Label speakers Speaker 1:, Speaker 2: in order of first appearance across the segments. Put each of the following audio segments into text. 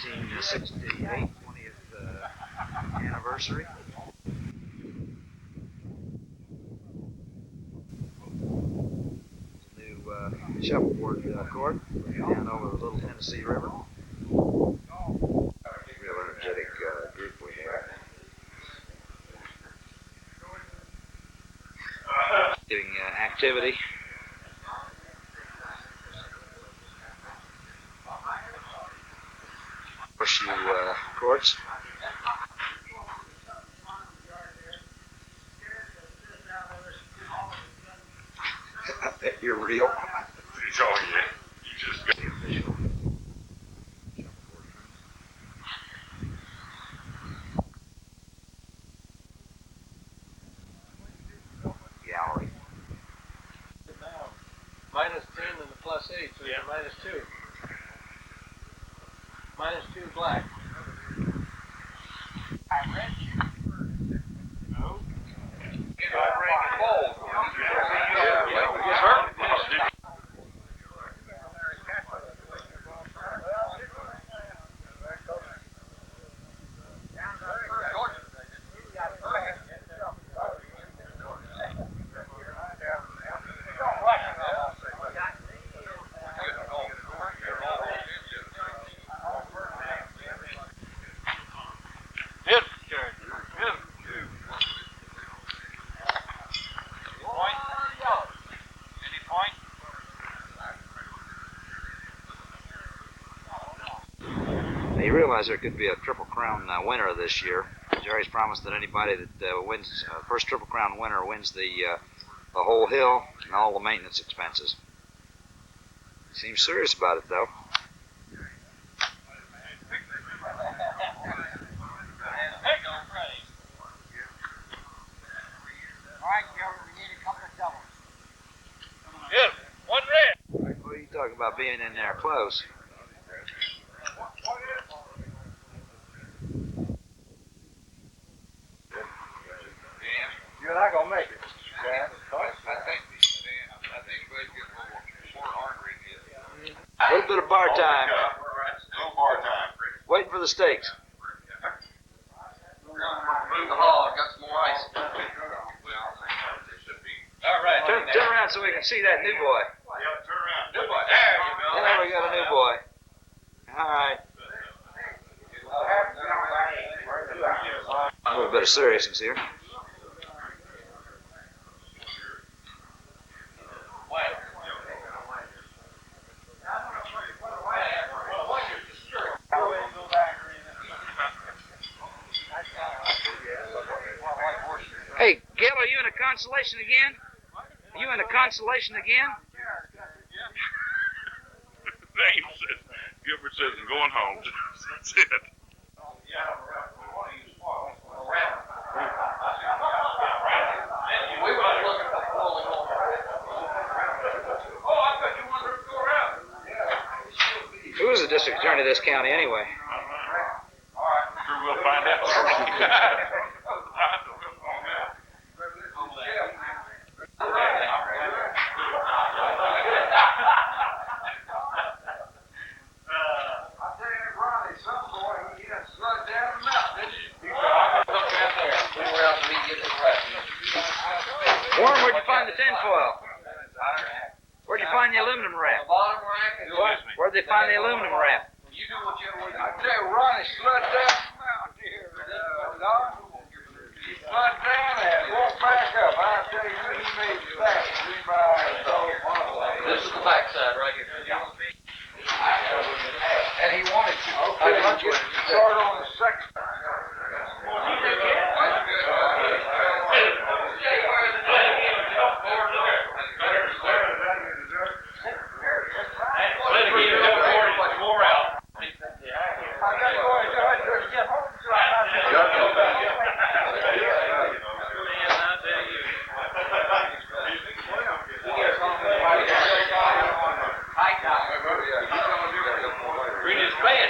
Speaker 1: 1968 20th anniversary. New shuffleboard court down over the Little Tennessee River. Real energetic group we have. Doing activity. Horseshoe courts. I bet you're real.
Speaker 2: Oh yeah, you just got
Speaker 1: the official. Gallery.
Speaker 3: Minus 10 and the plus 8, so yeah, minus 2. Minus 2 black. I read you. No. I bring it bold.
Speaker 1: You realize there could be a Triple Crown winner this year. Jerry's promised that anybody that wins first Triple Crown winner wins the whole hill and all the maintenance expenses. He seems serious about it though.
Speaker 3: Good. One red.
Speaker 1: What are you talking about being in there close?
Speaker 3: You're not gonna make it.
Speaker 1: A little bit of bar time.
Speaker 2: no bar time.
Speaker 1: Waiting for the steaks.
Speaker 3: Move the hall. I got some more ice. All right.
Speaker 1: Turn around so we can see that new boy.
Speaker 2: Yeah, turn around.
Speaker 3: Good boy. There you go.
Speaker 1: Yeah, we got a new boy. All right. A little bit of seriousness here. Hey, Gil, are you in a consolation again? Are you in a consolation again?
Speaker 2: Name says, Gilbert says, I'm going home. That's it.
Speaker 3: We were looking for falling over. Oh, I thought you wanted to go around.
Speaker 1: Who is the district attorney of this county anyway?
Speaker 2: Sure we'll find out.
Speaker 1: Warren, where'd you find the tinfoil? Where'd you find the aluminum wrap?
Speaker 3: Bottom rack is what?
Speaker 1: Where'd they find the aluminum wrap?
Speaker 3: You do what you want. I tell you, Ronnie slid down the mountain here, Don. He slid down and walked back up. I tell you, he made it fast. This is the backside right here. And he wanted to. Okay, let's get started on the second. Green is bad.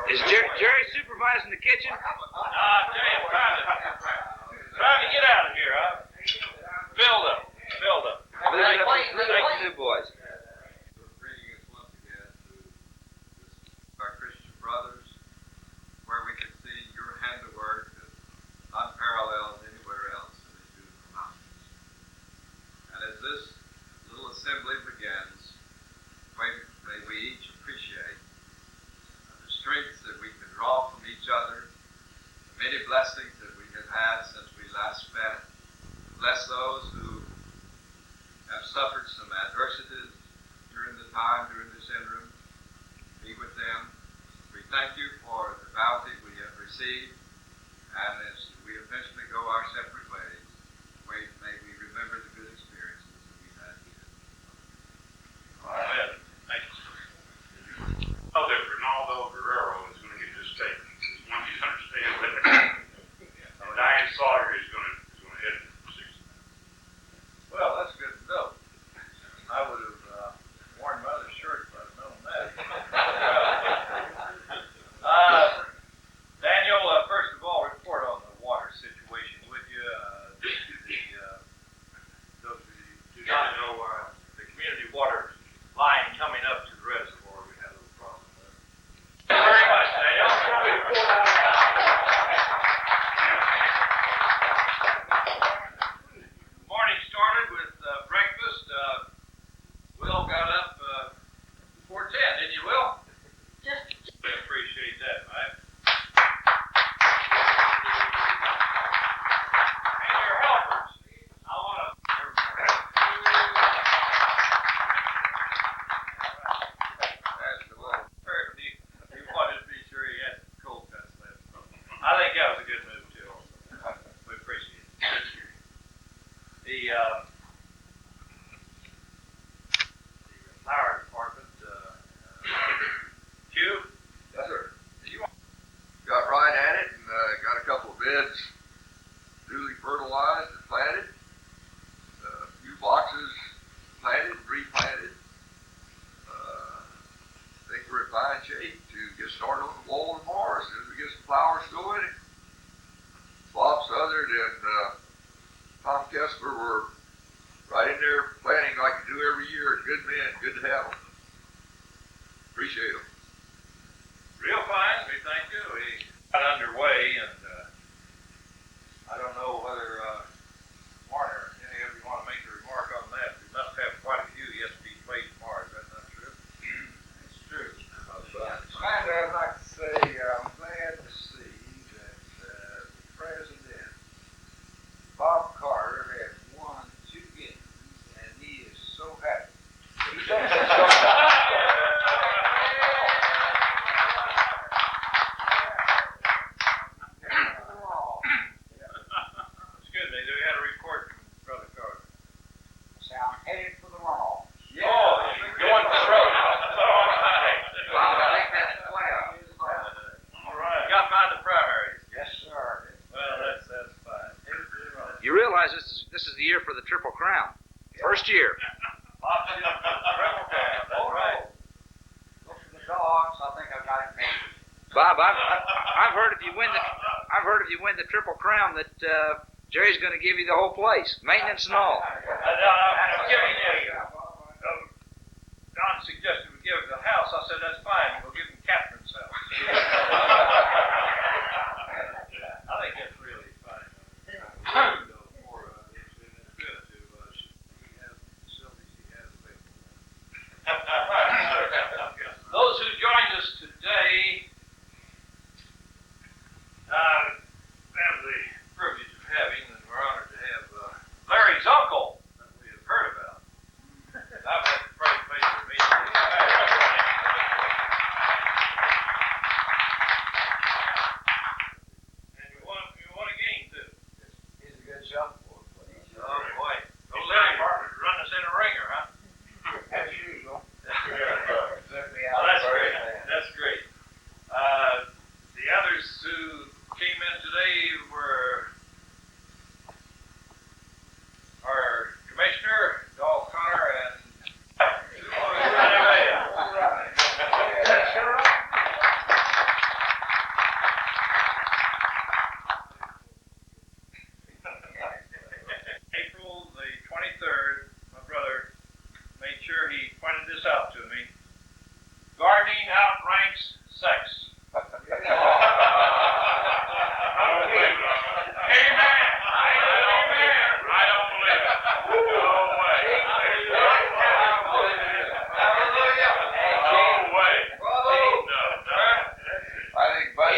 Speaker 1: Is Jerry supervising the kitchen?
Speaker 3: I tell you, I'm trying to get out of here. Filled up.
Speaker 1: Thank you, boys.
Speaker 4: Bringing us once again to our Christian brothers, where we can see your handiwork is unparalleled anywhere else in the beautiful mountains. And as this little assembly begins, may we each appreciate the strengths that we can draw from each other, the many blessings that we have had since we last met. Bless those who have suffered some adversities during this interim. Be with them. We thank you for the bounty we have received, and as we eventually go our separate ways, may we remember the good experiences that we've had here.
Speaker 2: Amen. Thank you. No different. Ronaldo Guerrero is going to get this tape. Just want you to understand that. And Diane Sawyer is going to hit it for 6 minutes.
Speaker 4: Well, that's good to know. I would have worn my other shirt if I'd known that.
Speaker 3: Daniel, first of all, report on the water situation, would you? Those of you who do not know, the community water line coming up to the reservoir, we had a little problem with. Thank you very much, Daniel. Morning started with breakfast. Will got up before 10, didn't you, Will? I appreciate that, Mike. And your helpers. I want to.
Speaker 4: That's the one.
Speaker 3: He wanted to be sure he had some cold cuts left. I think that was a good move, too. We appreciate it. The fire department, Q,
Speaker 4: Yes, sir. Got right at it and got a couple of beds duly fertilized and planted. A few boxes planted, replanted. I think we're in fine shape to get started on the wall tomorrow as soon as we get some flowers going. Bob Southard and Tom Kessler were right in there planting like you do every year. Good men, good to have them. Appreciate them.
Speaker 3: real fine. We thank you. We got underway, and I don't know whether Warner, any of you want to make a remark on that. We must have quite a few yet to be played tomorrow. Is that not true?
Speaker 4: It's true.
Speaker 5: Kind of, I'd like to say, I'm glad to see that the president, Bob Carter, has won 2 games, and he is so happy. He's actually so happy.
Speaker 3: It's good. We had a report from Brother Carter.
Speaker 5: So I'm headed for the mall.
Speaker 3: Yeah. Oh, you're going to the road.
Speaker 1: Wow, I think that's well.
Speaker 3: All right. You got to find the primaries.
Speaker 5: Yes, sir.
Speaker 3: Well, that's fine.
Speaker 1: You realize this is the year for the Triple Crown. First year.
Speaker 3: Bob's in the Triple Crown. That's right.
Speaker 5: Look for the dogs. I think I've got it made.
Speaker 1: Bob, I've heard if you win the Triple Crown that Jerry's going to give you the whole place, maintenance and all.
Speaker 3: I'm giving you. Don suggested we give it the house. I said that's fine. We'll give him Catherine's house. I think that's really fine. It's good to he has facilities he has available. Those who joined us today have the privilege of having, and we're honored to have Larry's uncle that we have heard about. I've had the great pleasure of meeting him.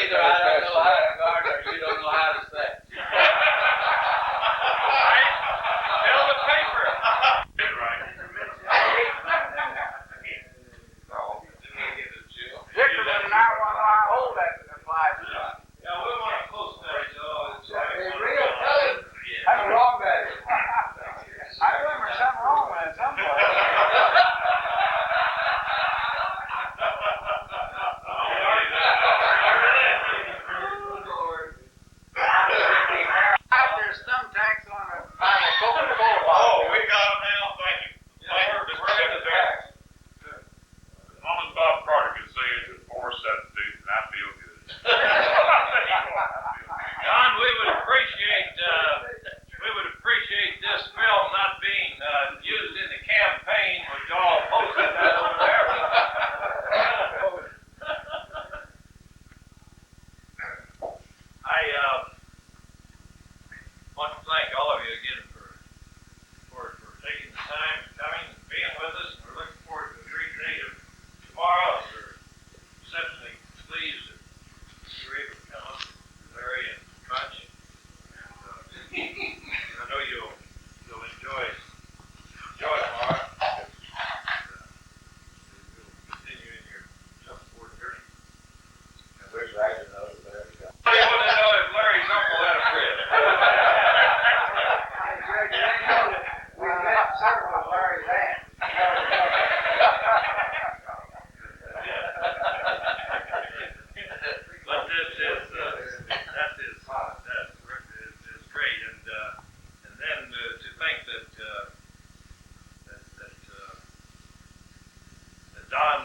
Speaker 4: either I don't know how to garden or you don't know how to say.
Speaker 3: Right? Tell the paper.
Speaker 2: Get right.
Speaker 5: Victor did not want to hold that fly.
Speaker 3: Yeah, we want to post that, so it's
Speaker 5: Hey, real, tell him how wrong that is. I remember something wrong with it somewhere. There's thumbtacks on the Coca-Cola bottle.
Speaker 3: Oh, we got them now, thank you. Thank you, Mr. Secretary.
Speaker 2: As long as Bob Carter can say it's a 472, I feel good.
Speaker 3: John, we would appreciate this film not being used in the campaign, which y'all posted that over there. I want to thank all of you again for taking the time and coming and being with us. And we're looking forward to a great day of tomorrow. We're exceptionally pleased that you were able to come up with Larry and Bunch. And I know you'll enjoy tomorrow. You'll continue in your jump forward journey.
Speaker 5: Wish I could know that.
Speaker 3: I want to know if Larry's uncle had a crib.
Speaker 5: We met several of Larry's aunts.
Speaker 3: But this is great, and then to think that Don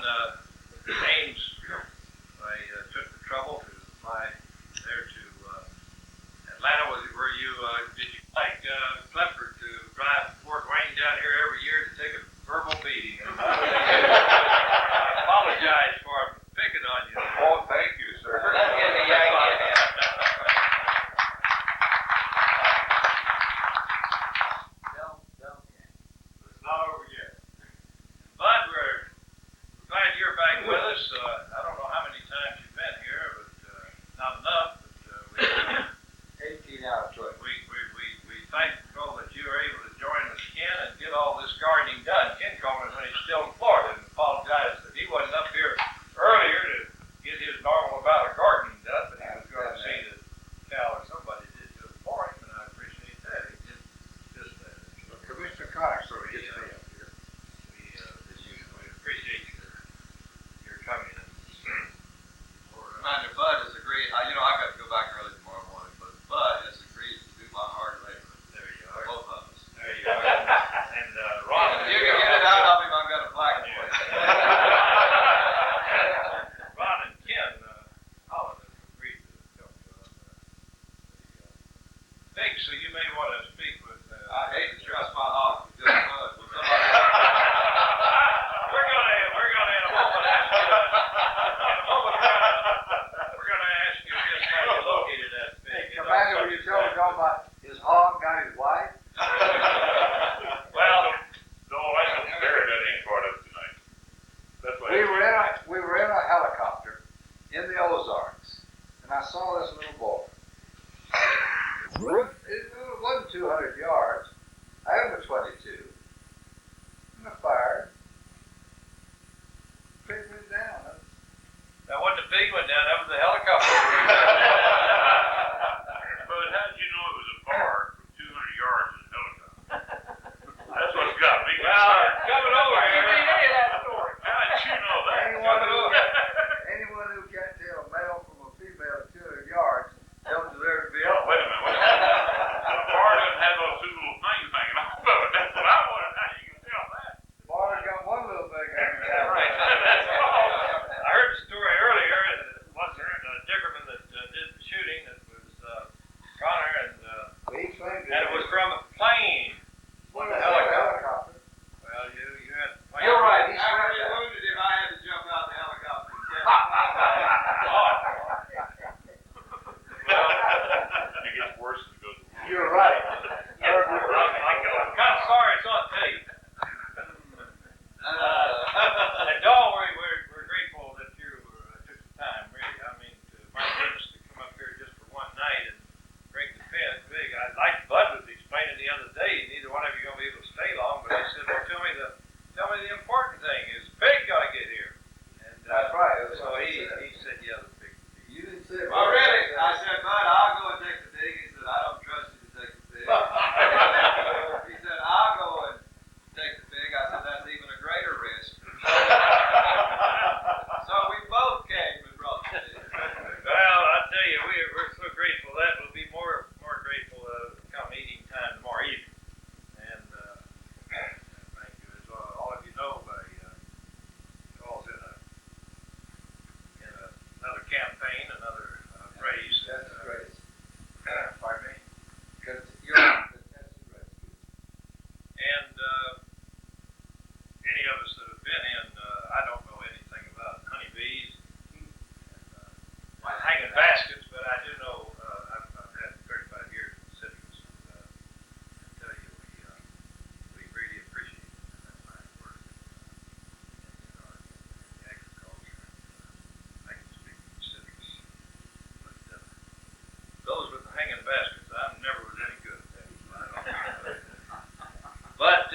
Speaker 3: Ames, I took the trouble to fly there to Atlanta. Were you did you like Clifford to drive Fort Wayne down here every year to take a verbal beating? I apologize for picking on you.
Speaker 4: Oh, thank you, sir.
Speaker 3: It's not over yet. Bud, we're glad you're back with us. I don't know how many times you've been here, but not enough. But
Speaker 4: 18 out of 20.
Speaker 3: we thankful that you were able to join us again and get all this gardening done. Ken called me when he's still in Florida and apologized that he wasn't up here earlier to get his normal about of gardening done, but he was going to see that Cal or somebody did do it for him, and I appreciate that. He did just that.
Speaker 5: Commissioner Connor sort of gets me up here.
Speaker 3: We appreciate your coming.
Speaker 4: Commander Bud has agreed. I got to go back early tomorrow morning, but Bud has agreed to do my hard labor.
Speaker 3: There you are.
Speaker 4: Both of us.
Speaker 3: There you are. And Ron,
Speaker 4: If you can get it out of him, I've got a plaque for you.
Speaker 3: Ron and Ken Holland have agreed to come to the thing, so you may want to speak with.
Speaker 4: I hate to trust my hog with just Bud. Will somebody
Speaker 3: We're gonna in a moment ask you. We're gonna ask you just how you located that thing.
Speaker 5: Commander, were you talking about his hog got his wife?
Speaker 3: Well,
Speaker 2: Noel, I don't care that ain't part of it tonight. That's why.
Speaker 5: We were in a helicopter in the Ozarks, and I saw this little boy. It wasn't 200 yards. I have a 22. And I fired. Pig went down.
Speaker 3: that wasn't a big one down. That was a helicopter.
Speaker 2: But how did you know it was a bar from 200 yards in a helicopter? That's what's got me.
Speaker 3: Well, it's coming over here.
Speaker 2: How did you know that?
Speaker 5: Anyone who can't tell a male from a female at 200 yards said,
Speaker 4: Well, really? I said, Bud, I'll go and take the pig. He said, I don't trust you to take the pig. He said, I'll go and take the pig. I said, that's even a greater risk. So we both came and brought the pig.
Speaker 3: Well, I tell you, we're so grateful. That will be more grateful come eating time tomorrow evening. And thank you. As all of you know, Paul's in another campaign, another race.
Speaker 5: That's great.
Speaker 3: Pardon me.
Speaker 5: Because you're on the Tennessee Rescue.
Speaker 3: And any of us that have been in, I don't know anything about honeybees and hanging baskets, but I do know I've had 35 years in citrus, and I tell you, we really appreciate that line of work in our agriculture. I can speak for citrus, but those with the hanging baskets, I never was any good at that. I don't know. But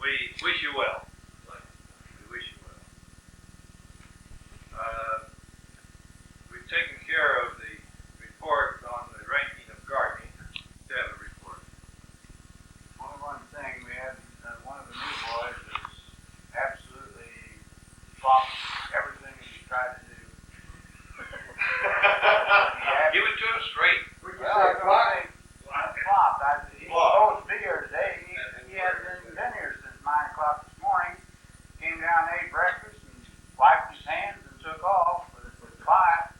Speaker 3: we wish you well. We wish you well. We've taken care of the report on the ranking of gardening. To have a report.
Speaker 6: Only one thing, we had one of the new boys is absolutely flopped everything he tried to do.
Speaker 3: Give it to him straight.
Speaker 5: Would you
Speaker 6: Well,
Speaker 5: say
Speaker 6: I
Speaker 5: flock?
Speaker 6: flopped. He's
Speaker 3: Flop.
Speaker 6: supposed to be here today. He hasn't been here since 9 o'clock this morning. Came down, ate breakfast, and wiped his hands and took off with quiet.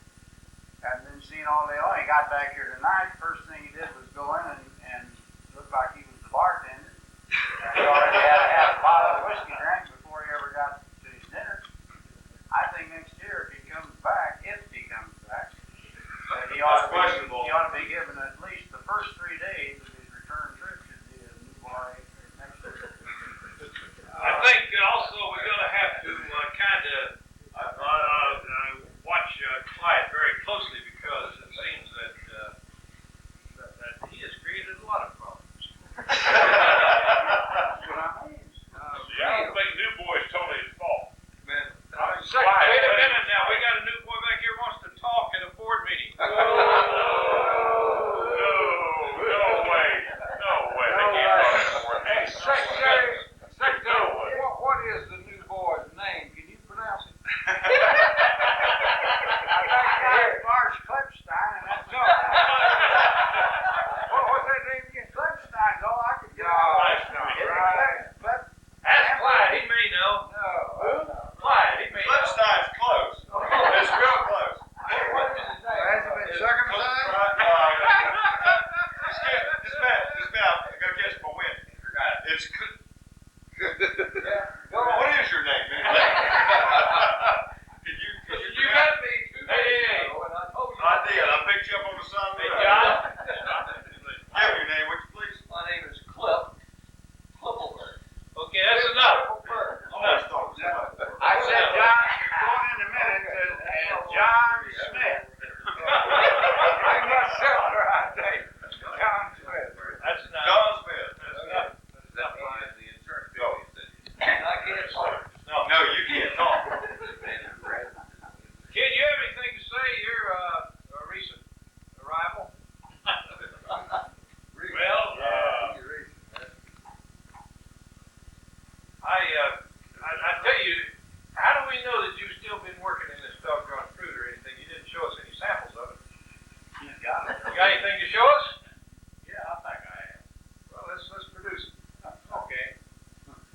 Speaker 6: Hadn't been seen all day long. He got back here tonight. First thing he did was go in and looked like he was the bartender. He already had a half bottle of whiskey drink before he ever got to his dinner. I think next year, if he comes back, he ought to be given at least the first 3 days of his return trip should be a new boy next year.
Speaker 3: I think also we're going to have to kind of watch Clyde very closely because it seems that he has created a lot of problems.
Speaker 2: I don't think New Boy's totally his fault.
Speaker 4: Man,
Speaker 3: Wait a minute now. We got a new boy back here who wants to talk at a board meeting.
Speaker 2: No way. They can't talk anymore.
Speaker 5: Hey, Secretary, what is the new boy's name? Can you pronounce it?
Speaker 6: I think that's Lars Klepstein, and that's all.
Speaker 5: What's that name again?
Speaker 6: Klepstein's all I could get.
Speaker 5: Right.
Speaker 3: Ask Clyde. He may know.
Speaker 5: No.
Speaker 3: Clyde, he may know.
Speaker 4: Clipstein's close. It's real close.
Speaker 5: What is his name?
Speaker 6: Has he been circumcised?
Speaker 4: Just about, I gotta guess my win. It's good.
Speaker 5: Yeah. Go on.
Speaker 4: What is your name, man?
Speaker 5: You got me.
Speaker 3: Hey.
Speaker 4: I did. I picked you up on the side of the
Speaker 3: Hey,
Speaker 4: road.
Speaker 3: John.
Speaker 4: Give your name, would you please?
Speaker 5: My name is Clippleberg.
Speaker 3: Okay, that's enough.
Speaker 4: Always thought it was somebody.
Speaker 6: I said, John, you're going in a minute, and John Smith.
Speaker 5: I'm not sure, I think. John Smith.
Speaker 3: That's enough.
Speaker 4: John Smith.
Speaker 3: That's enough.
Speaker 4: The insurance company said.
Speaker 5: I can't talk.
Speaker 4: No, you can't talk.
Speaker 3: Kid, you have anything to say? Your recent arrival? Well, I tell you, how do we know that you've still been working in this doggone fruit or anything? You didn't show us any samples of it. You got anything to show us?
Speaker 6: Yeah, I think I am.
Speaker 3: Well, let's produce it. Okay.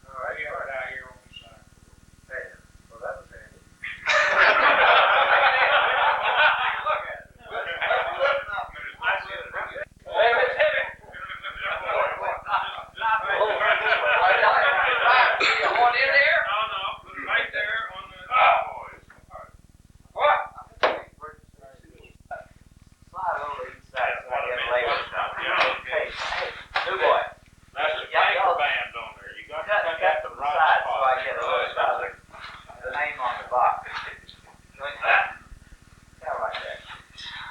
Speaker 3: All right.
Speaker 6: Right out here on the side.
Speaker 5: Hey, well, that was handy.
Speaker 3: Look at it.
Speaker 4: I see it.
Speaker 3: Hey, it's heavy.
Speaker 5: One in there?
Speaker 3: No, put it right there on the boys.
Speaker 5: What?
Speaker 7: Slide over each side so I get a label. Hey, new boy,
Speaker 2: That's a
Speaker 7: Yeah,
Speaker 2: anchor
Speaker 7: y'all-
Speaker 2: band on there. You got
Speaker 7: cut
Speaker 2: to
Speaker 7: cut
Speaker 2: the
Speaker 7: from the
Speaker 2: right
Speaker 7: side so
Speaker 2: spot.
Speaker 7: I get a little bit of the name on the box. Like that? Yeah, like that.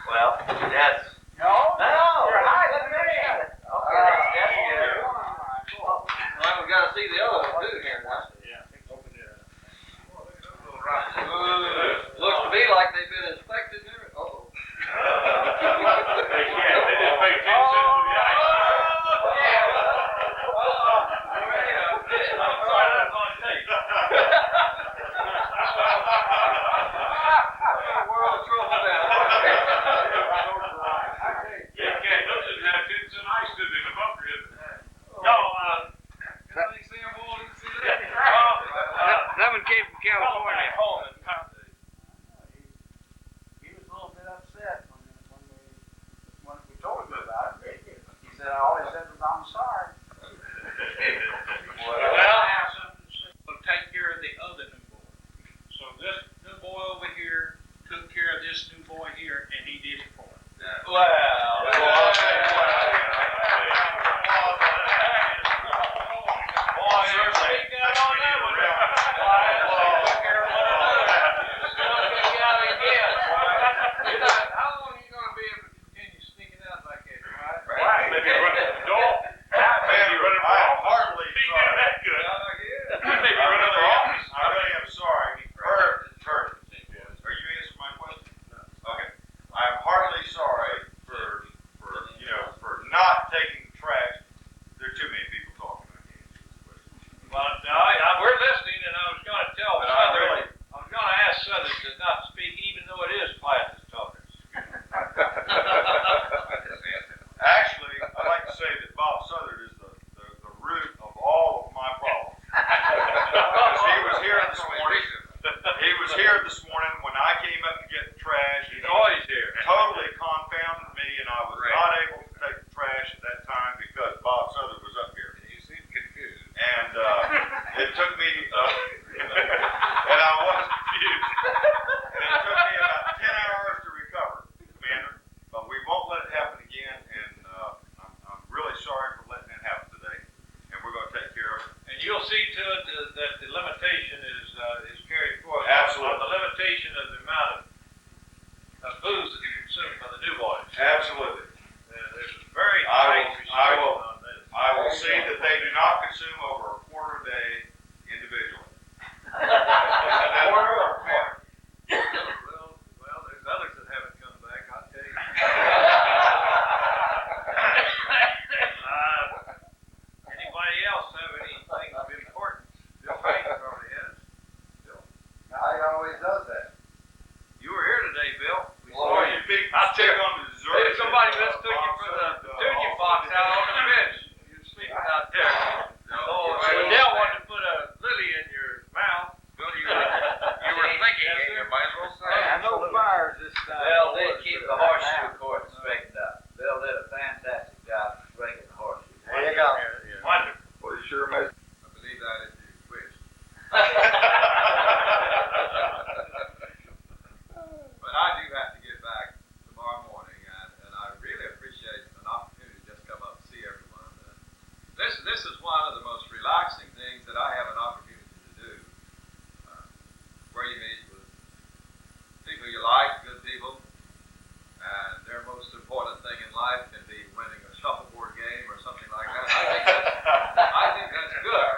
Speaker 7: Well, that's.
Speaker 6: No?
Speaker 7: No!
Speaker 6: You're hiding
Speaker 7: Let me
Speaker 6: it.
Speaker 7: read it. Okay, that's good.
Speaker 5: Well, we gotta see the other one too here now.
Speaker 3: Open it up.
Speaker 5: Looks to me like they've been inspected and everything. Oh,
Speaker 2: Yeah, Cat Hudson had tents and ice stood in the bunker, didn't it? No,
Speaker 1: That one came from California.
Speaker 6: He was a little bit upset when we told him about it. He said, all he said was, I'm sorry.
Speaker 3: We'll take care of the other new boy. So this new boy over here took care of this new boy here, and he did it for him.
Speaker 4: How long are you going to be able to continue sneaking out like that, right?
Speaker 2: maybe running the door. Maybe running for office.
Speaker 5: Hardly
Speaker 2: He did that good. Maybe running for office.
Speaker 5: I really am sorry. Kurt, are you answering my question? Okay. I'm heartily sorry for not taking the trash. There are too many people talking. I can't answer this question.
Speaker 3: Well, no, we're listening, and I was going to tell
Speaker 5: But I
Speaker 3: Southern, I was going to ask Southern to not speak, even though it is Plantin's talking.
Speaker 5: Actually, I'd like to say that Bob Southern is the root of all of my problems. Because he was here this morning. He was here this morning when I came up to get the trash.
Speaker 3: He's always here.
Speaker 5: Totally confounded me, and I was not able to take the trash at that time because Bob Southern was up here.
Speaker 4: You seem confused.
Speaker 5: And it took me, and I was confused. And it took me about 10 hours to recover, Commander. But we won't let it happen again, and I'm really sorry for letting it happen today. And we're going to take care of it.
Speaker 3: And you'll see to it that the limitation is carried forward.
Speaker 5: Absolutely.
Speaker 3: On the limitation of the amount of booze that you consume by the new boys.
Speaker 5: Absolutely.
Speaker 3: There's a very
Speaker 5: I
Speaker 3: tight
Speaker 5: will-
Speaker 3: restriction on this.
Speaker 5: I will see that they do not consume over a quarter a day individually.
Speaker 4: Quarter or quarter? Well, there's others that haven't come back, I'll tell you.
Speaker 3: Anybody else have anything of importance?
Speaker 4: Bill Payne probably has.
Speaker 5: He always does that.
Speaker 3: You were here today, Bill. We
Speaker 5: Well,
Speaker 3: saw
Speaker 5: you
Speaker 3: you.
Speaker 5: big
Speaker 3: I
Speaker 5: stick
Speaker 3: tell-
Speaker 5: on the dessert.
Speaker 3: Hey, somebody mistook you for the petunia fox out on the bench. You were sleeping out there. Oh, Adele wanted to put a lily in your mouth.
Speaker 4: Bill, you were thinking, you might as well say.
Speaker 6: No fires this time.
Speaker 7: Well, they keep the horseshoe court straightened up. Bill did a fantastic job breaking the horseshoe.
Speaker 6: There you go.
Speaker 3: Wonderful.
Speaker 5: Well, you sure made.
Speaker 4: I believe that if you wish. But I do have to get back tomorrow morning, and I really appreciate an opportunity to just come up and see everyone. This is one of the most relaxing things that I have an opportunity to do, where you meet with people you like, good people, and their most important thing in life can be winning a shuffleboard game or something like that. I think that's good.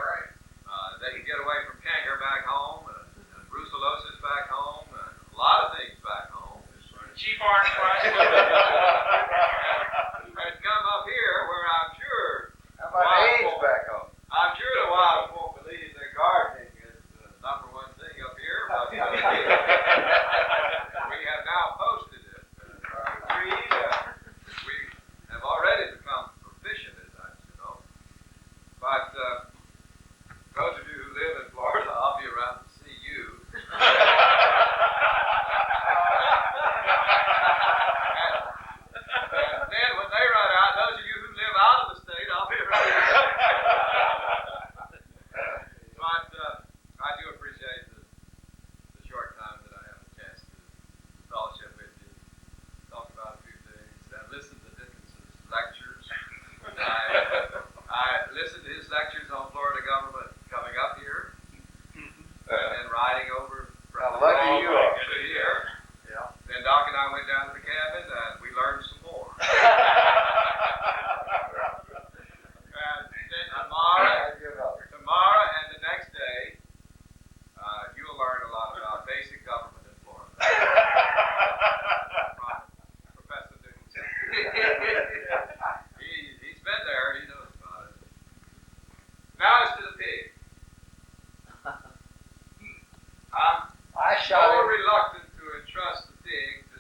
Speaker 4: They can get away from Kanger back home, and Brucellosis back home, and a lot of things back home.
Speaker 3: Chief Orange Fries.
Speaker 4: And come up here where I'm sure,
Speaker 5: How about AIDS back home?
Speaker 4: I'm sure the wild won't believe that gardening is the number one thing up here, but we have now posted it. We have already become proficient at that, you know. But those of you who live in Florida, I'll be around to see you. And then when they run out, those of you who live out of the state, I'll be around. But I do appreciate the short time that I have a chance to fellowship with you, talk about a few things, and listen to Dickinson's lectures. I listened to his lectures on Florida government coming up here, and then riding over from
Speaker 5: How lucky you are.
Speaker 4: to here.
Speaker 6: Yeah.
Speaker 4: Then Doc and I went down to the cabin, and we learned some more. And then tomorrow and the next day, you'll learn a lot about basic government in Florida. From Professor Dickinson. He's been there, he knows about it. Now as to the pig. I'm
Speaker 6: I shot
Speaker 4: more
Speaker 6: him.
Speaker 4: reluctant to entrust the pig to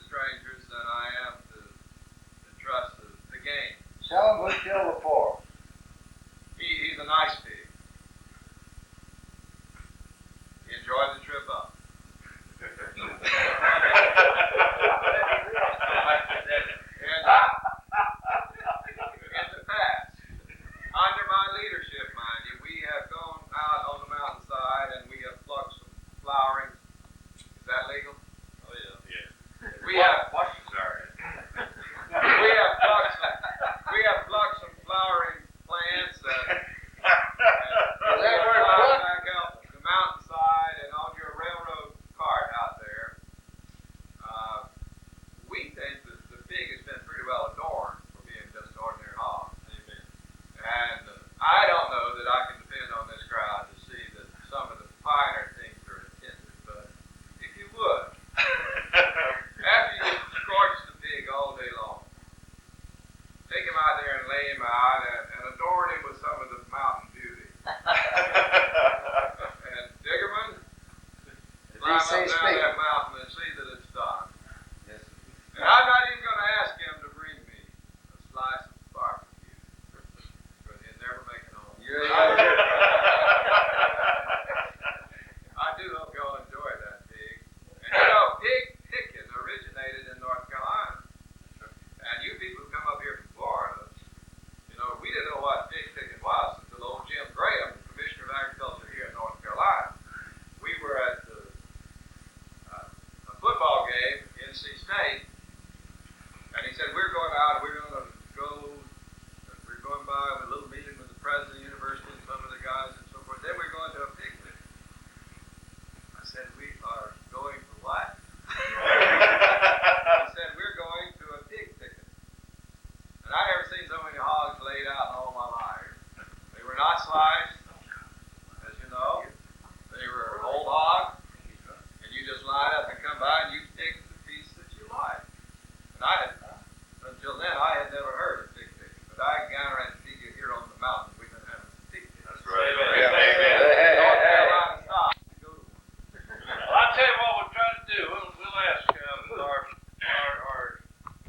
Speaker 4: Until then, I had never heard of pig picking, but I guarantee you here on the mountain, we've been having some pig picking.
Speaker 3: That's right.
Speaker 4: North Carolina style. Go to one.
Speaker 3: Well, I'll tell you what we'll try to do. We'll ask our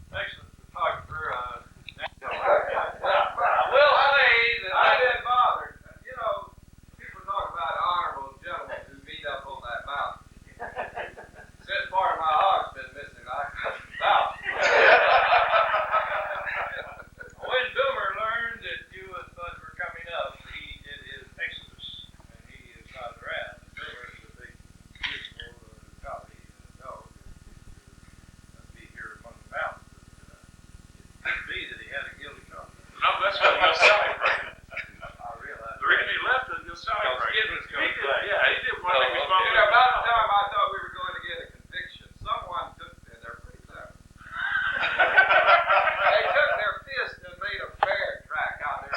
Speaker 3: excellent photographer. I will say that
Speaker 4: I've been bothered. You know, people talk about honorable gentlemen who meet up on that mountain. Since part of my hog's been missing, I cut out.
Speaker 3: when Boomer learned that you and Bud were coming up, he did his exodus, and he is not around. Boomer is a big, beautiful collie dog that be here among the mountains. But, it could be that he had a guilty conscience.
Speaker 2: No, that's what he'll celebrate.
Speaker 3: I realize.
Speaker 2: The reason he left is he'll celebrate.
Speaker 3: Skin was coming back.
Speaker 2: Yeah, he did one thing
Speaker 4: You
Speaker 2: responsible.
Speaker 4: know, about the time I thought we were going to get a conviction, someone took, and they're pretty clever. They took their fist and made a bear track out there.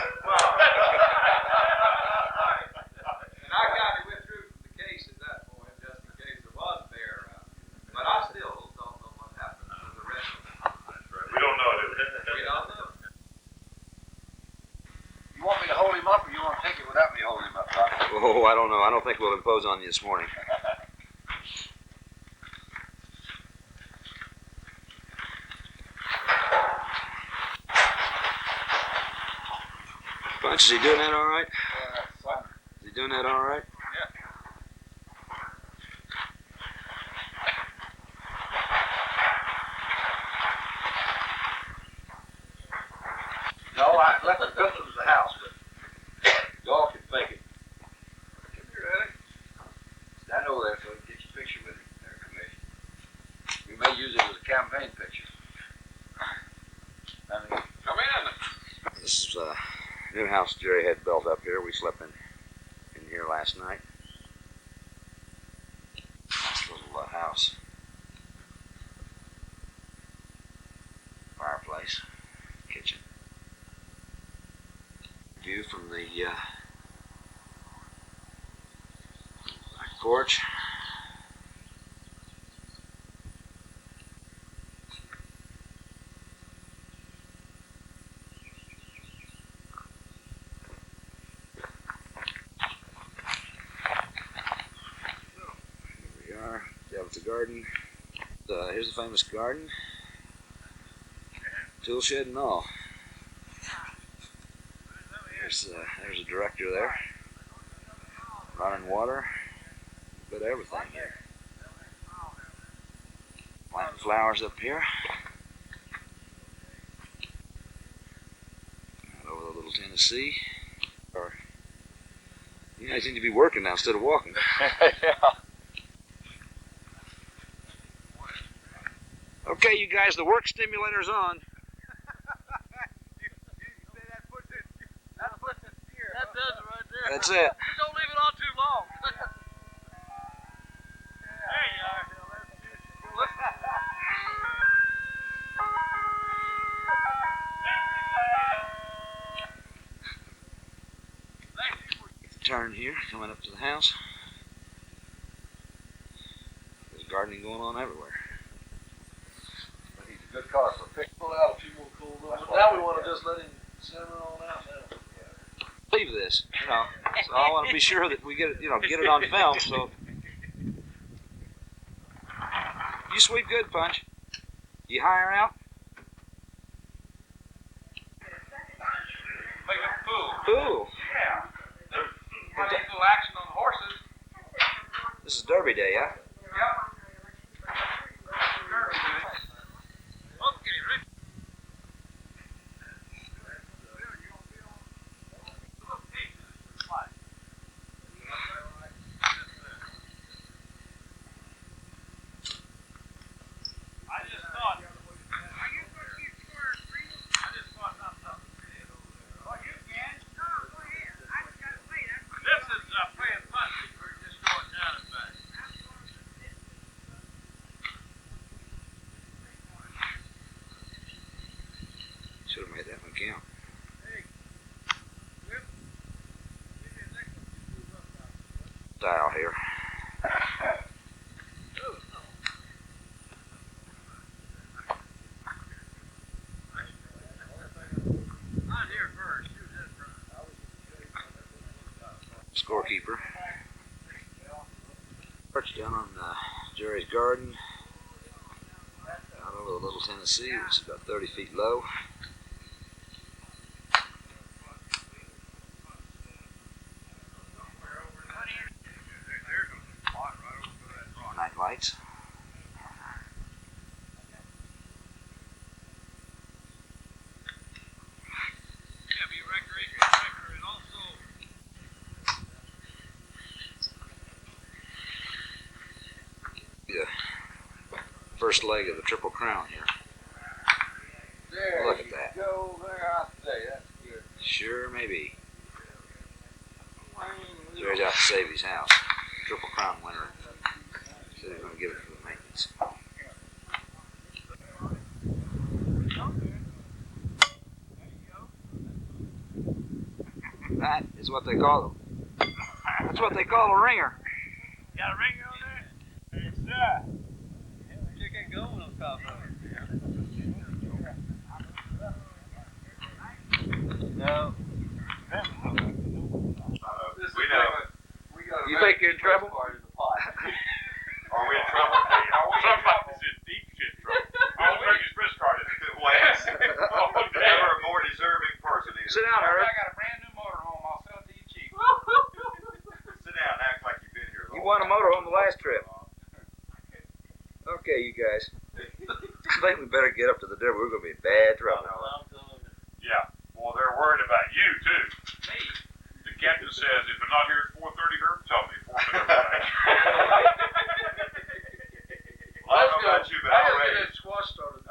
Speaker 4: And I kind of withdrew from the case at that point, just in case there was a bear around. But I still don't know what happened to the rest of them.
Speaker 2: That's right. We don't know it.
Speaker 4: We don't know.
Speaker 5: You want me to hold him up, or you want to take it without me holding him up, Doc?
Speaker 1: Oh, I don't know. I don't think we'll impose on you this morning. Bunch, is he doing that all right? Is he doing that all right?
Speaker 5: No, I left the pistol at the house, but y'all can fake it. Come here, Eddie. Stand over there so we can get your picture with him, there, Commissioner. We may use it as a campaign picture. Come in.
Speaker 1: This is a new house Jerry had built up here. We slept in here last night. Nice little house. Fireplace. Kitchen. View from the back porch. The garden. Here's the famous garden. Tool shed and all. There's a director there. Running water. A bit of everything here. Planting flowers up here. Out over the Little Tennessee. You guys seem to be working now instead of walking.
Speaker 5: Yeah.
Speaker 1: Okay, you guys, the work stimulator's on.
Speaker 3: That does it right there.
Speaker 1: That's it.
Speaker 3: Just don't leave it on too long. There you are.
Speaker 1: Turn here, coming up to the house. There's gardening going on everywhere.
Speaker 5: But he's a good cause for pick. Pull out a few more cool little. Now we want to just let him simmer on out now.
Speaker 1: Leave this, you know. So I want to be sure that we get it, get it on film. So you sweep good, Punch. You hire out?
Speaker 3: Make a pool.
Speaker 1: Pool.
Speaker 3: Yeah. Have a little action on the horses.
Speaker 1: This is Derby Day, yeah?
Speaker 3: Yep. Okay, Rick.
Speaker 1: Should have made that one count. Style here. scorekeeper. Perched down on Jerry's garden out over the Little Tennessee, which is about 30 feet low. Night lights. First leg of the Triple Crown here.
Speaker 5: There
Speaker 1: Look at
Speaker 5: you
Speaker 1: that.
Speaker 5: go there, I say, that's good.
Speaker 1: Sure may be. Jerry's out to save his house. Triple Crown winner. Said he's going to give it for the maintenance. That is what they call them. That's what they call a ringer.
Speaker 6: Got a ringer on there? Yes, sir.
Speaker 4: You can go on top of it. No.
Speaker 5: You
Speaker 4: think you're in trouble?
Speaker 2: Are we in trouble? Somebody's in deep shit trouble. I'll bring his wrist card in.
Speaker 3: Wes. Never a more deserving person either.
Speaker 1: Sit down, Herb.
Speaker 6: I got a brand new motorhome. I'll sell it to you cheap.
Speaker 3: Sit down, act like you've been here.
Speaker 1: You won a motorhome the last trip. Okay, you guys. I think we better get up to the door. We're going to be in bad trouble.
Speaker 2: Yeah. Well, they're worried about you, too.
Speaker 6: Me?
Speaker 2: The captain says, if they're not here at 4:30, Herb, tell me. 4:30.
Speaker 3: Well, I don't know about you, but already.
Speaker 5: squash started.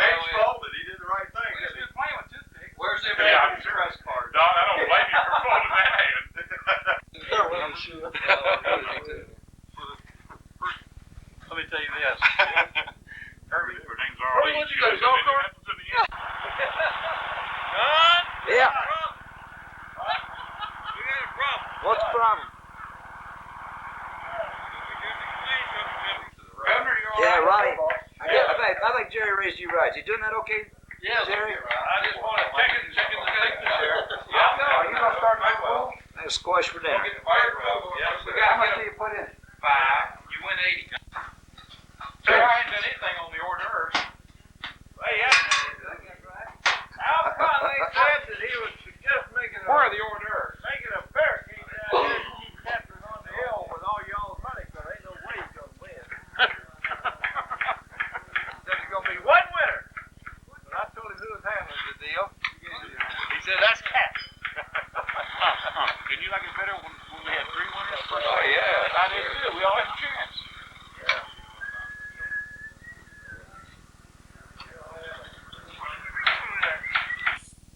Speaker 3: Ames folded. He did the right thing, didn't he?
Speaker 6: Playing with toothpicks.
Speaker 3: Where's the
Speaker 2: Yeah.
Speaker 3: express card?
Speaker 2: Don, I don't blame you for folding that hand.
Speaker 3: Let me tell you this.
Speaker 2: Herbie, her name's already.
Speaker 3: What you got, golf cart?
Speaker 1: Yeah.
Speaker 3: We got a problem.
Speaker 1: What's the problem?
Speaker 6: Governor, you all
Speaker 1: Yeah,
Speaker 6: right?
Speaker 1: Ronnie. I think Jerry raised you right. You doing that okay?
Speaker 3: Yes,
Speaker 1: Jerry?
Speaker 3: I just want to check the thickness here.
Speaker 6: Are you gonna start my pool?
Speaker 1: Hey, squash for dinner.
Speaker 6: How much do you put in?
Speaker 3: 5. You win 80.
Speaker 6: Sir, I ain't done anything on the hors d'oeuvres.
Speaker 3: Hey, Al finally said that he was just making
Speaker 6: Where are the hors d'oeuvres?
Speaker 3: making a barricade down here to keep Catherine on the hill with all y'all's money, because ain't no way he's going to win. Said there's going to be one winner. But I told him who was handling the deal. He said, that's Cat.
Speaker 2: Did you like it better when we had 3 winners?
Speaker 3: Oh, yeah.
Speaker 2: I did too. We all had a chance.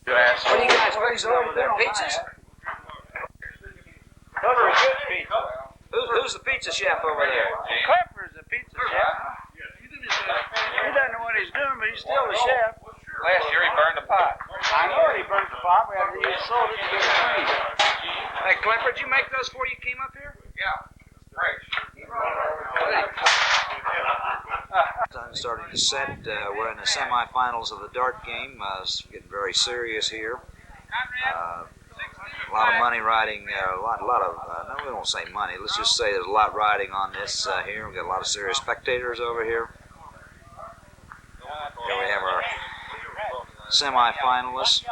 Speaker 1: What are you guys fixing over there? Pizzas?
Speaker 6: Those are good pizza.
Speaker 1: Who's the pizza chef over there?
Speaker 6: Clifford's a pizza chef. He doesn't know what he's doing, but he's still the chef.
Speaker 3: Last year he burned the pot.
Speaker 6: I know he burnt the pot. We had to use soda to get it clean.
Speaker 1: Hey, Clifford, did you make those before you came up here?
Speaker 3: Yeah. Fresh.
Speaker 1: Sun's starting to set. We're in the semifinals of the dart game. It's getting very serious here. A lot of money riding. A lot of. No, we won't say money. Let's just say there's a lot riding on this here. We've got a lot of serious spectators over here. Here we have our semifinalists.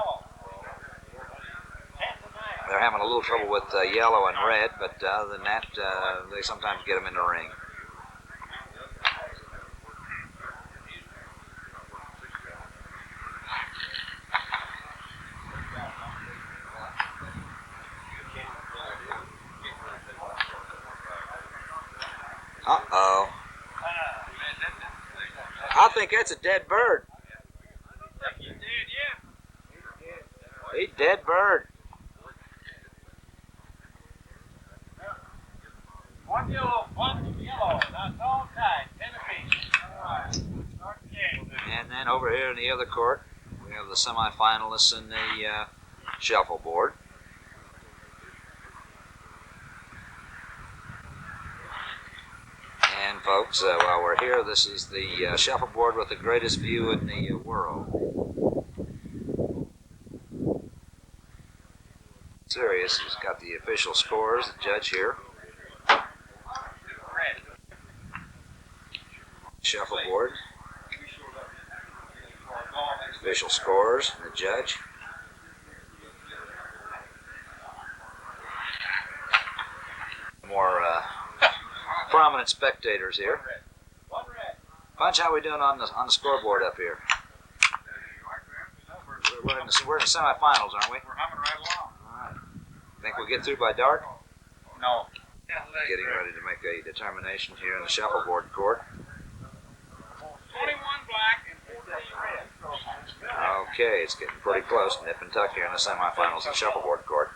Speaker 1: They're having a little trouble with yellow and red, but other than that, they sometimes get them in the ring. Uh-oh. I think that's a dead bird. A dead bird.
Speaker 6: One yellow. That's all tied. 10 apiece. Start the game.
Speaker 1: And then over here in the other court, we have the semifinalists in the shuffleboard. And folks, while we're here, this is the shuffleboard with the greatest view in the world. serious. He's got the official scores, the judge here. Shuffleboard. Official scores, the judge. More prominent spectators here. Punch, how we doing on the scoreboard up here? We're in the semifinals, aren't we?
Speaker 6: We're humming right along.
Speaker 1: All right. Think we'll get through by dark?
Speaker 6: No.
Speaker 1: Getting ready to make a determination here in the shuffleboard court.
Speaker 6: 21 black and 14 red.
Speaker 1: Okay, it's getting pretty close. Nip and tuck here in the semifinals of the shuffleboard court.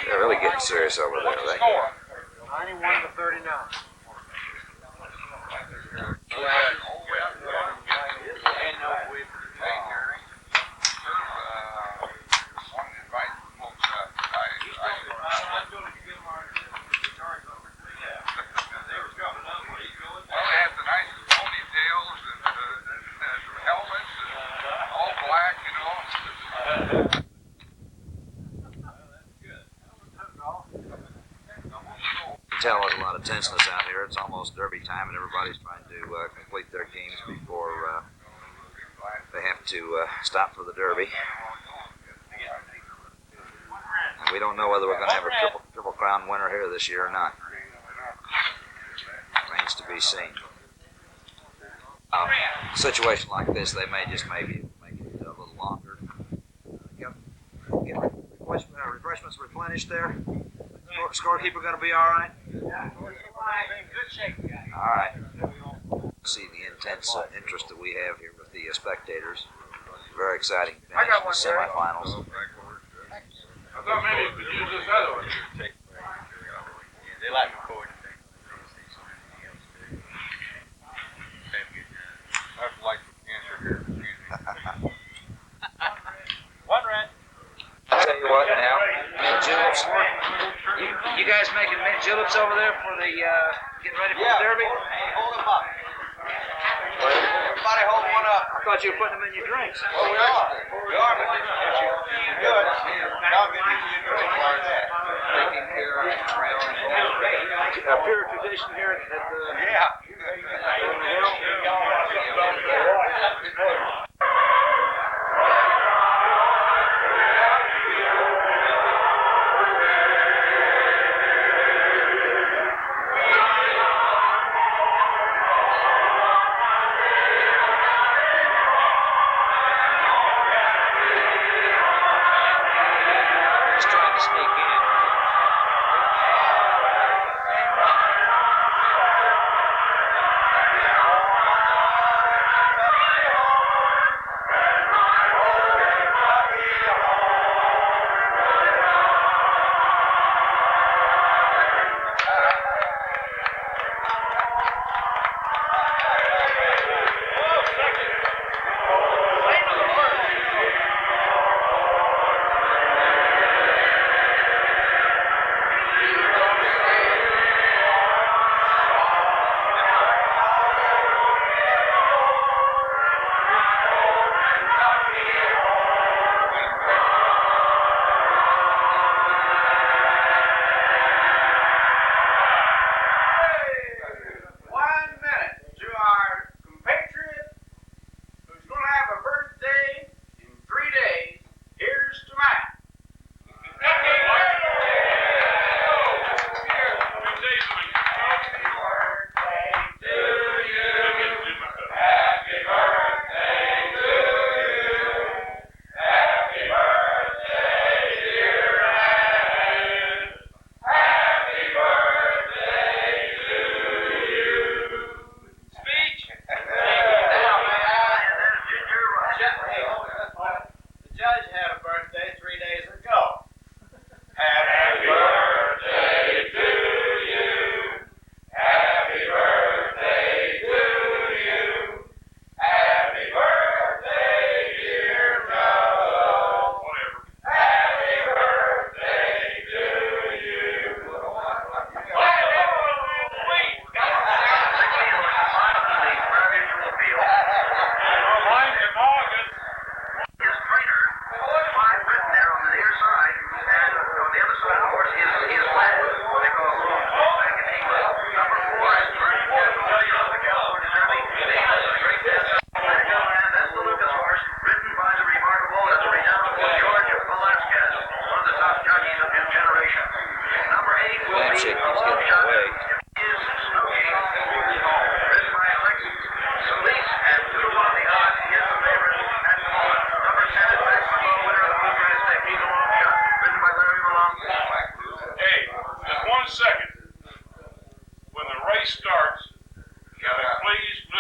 Speaker 1: They're really getting serious over there. That game.
Speaker 6: 91 to 39.
Speaker 1: Tell there's a lot of tenseness out here. It's almost derby time, and everybody's trying to complete their games before they have to stop for the derby. And we don't know whether we're going to have a triple crown winner here this year or not. Remains to be seen. A situation like this, they may just maybe make it a little longer. Get refreshments replenished there. Scorekeeper going to be all right?
Speaker 6: Yeah, good shape, guys.
Speaker 1: All right. See the intense interest that we have here with the spectators. Very exciting finish in the semifinals.
Speaker 2: I thought maybe you could use this other one.
Speaker 3: They like recording things. I'd like to answer here.
Speaker 6: One red.
Speaker 1: I'll tell you what now, mint juleps. You guys making mint juleps over there for the getting ready for the derby?
Speaker 7: Hey, hold them up. Everybody hold one up.
Speaker 1: I thought you were putting them in your drinks.
Speaker 7: Well, we are. We are, but if you do it, now get into your drink.
Speaker 4: Taking care of
Speaker 1: A pure tradition here at the...
Speaker 7: Yeah.
Speaker 1: Just trying to sneak in.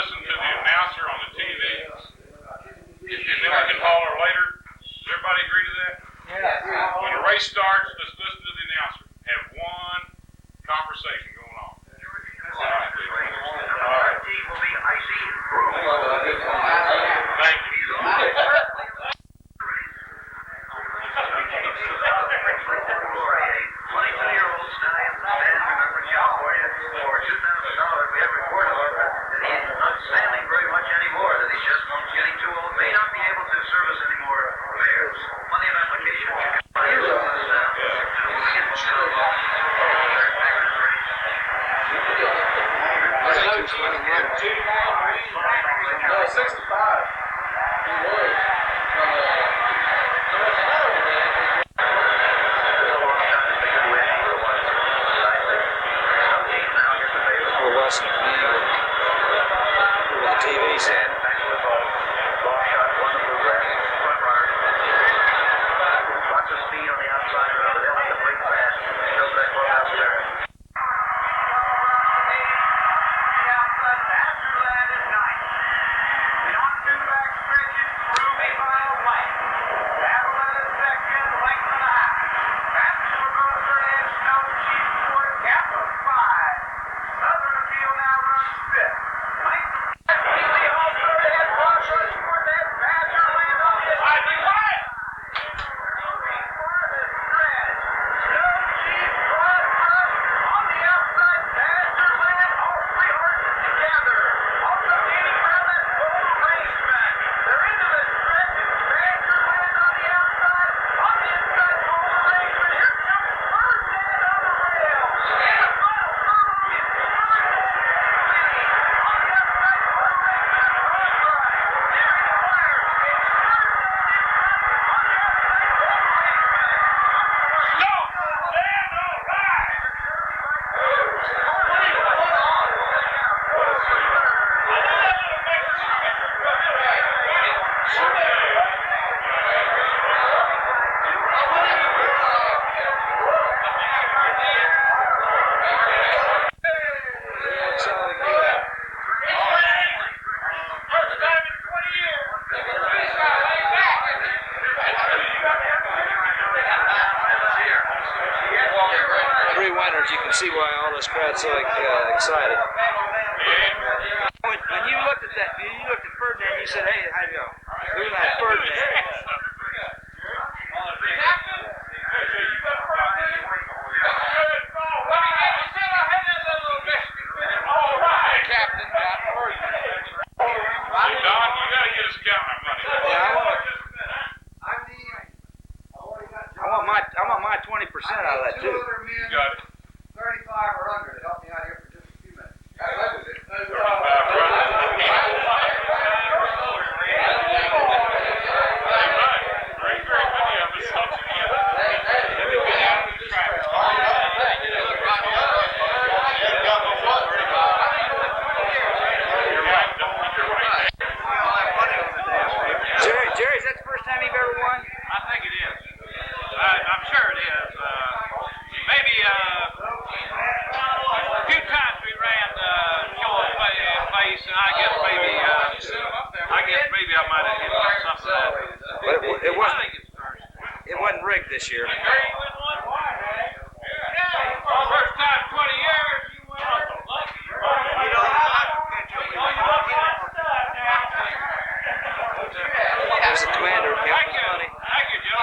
Speaker 2: listen to the announcer on the TV, and then we can holler later. Does everybody agree to that?
Speaker 6: Yeah.
Speaker 2: When the race starts, let's listen to the announcer. Have one conversation going on. Thank you.
Speaker 5: No, 65. He was.
Speaker 1: Or Weston, where the TV set. You can see why all this crowd's so excited. When you looked at that, you looked at Ferdinand, you said, "Hey, how'd you go? Look at that Ferdinand."
Speaker 5: Captain got Ferdinand.
Speaker 2: Hey, Don, you got to get us counting our money.
Speaker 1: Yeah, I want my 20% out of that too.
Speaker 2: You got it.
Speaker 5: 35 or under to help me out here for just a few minutes. That was it.
Speaker 1: Jerry, is that the first time you've ever won?
Speaker 3: I think it is. I'm sure it is. Maybe a few times we ran short pace, and I guess maybe I might have hit something else.
Speaker 1: But it
Speaker 3: I
Speaker 1: wasn't.
Speaker 3: think it's first.
Speaker 1: It wasn't rigged this year.
Speaker 3: First time in 20 years.
Speaker 1: There's the commander of Captain's money.
Speaker 3: Thank you, Joe.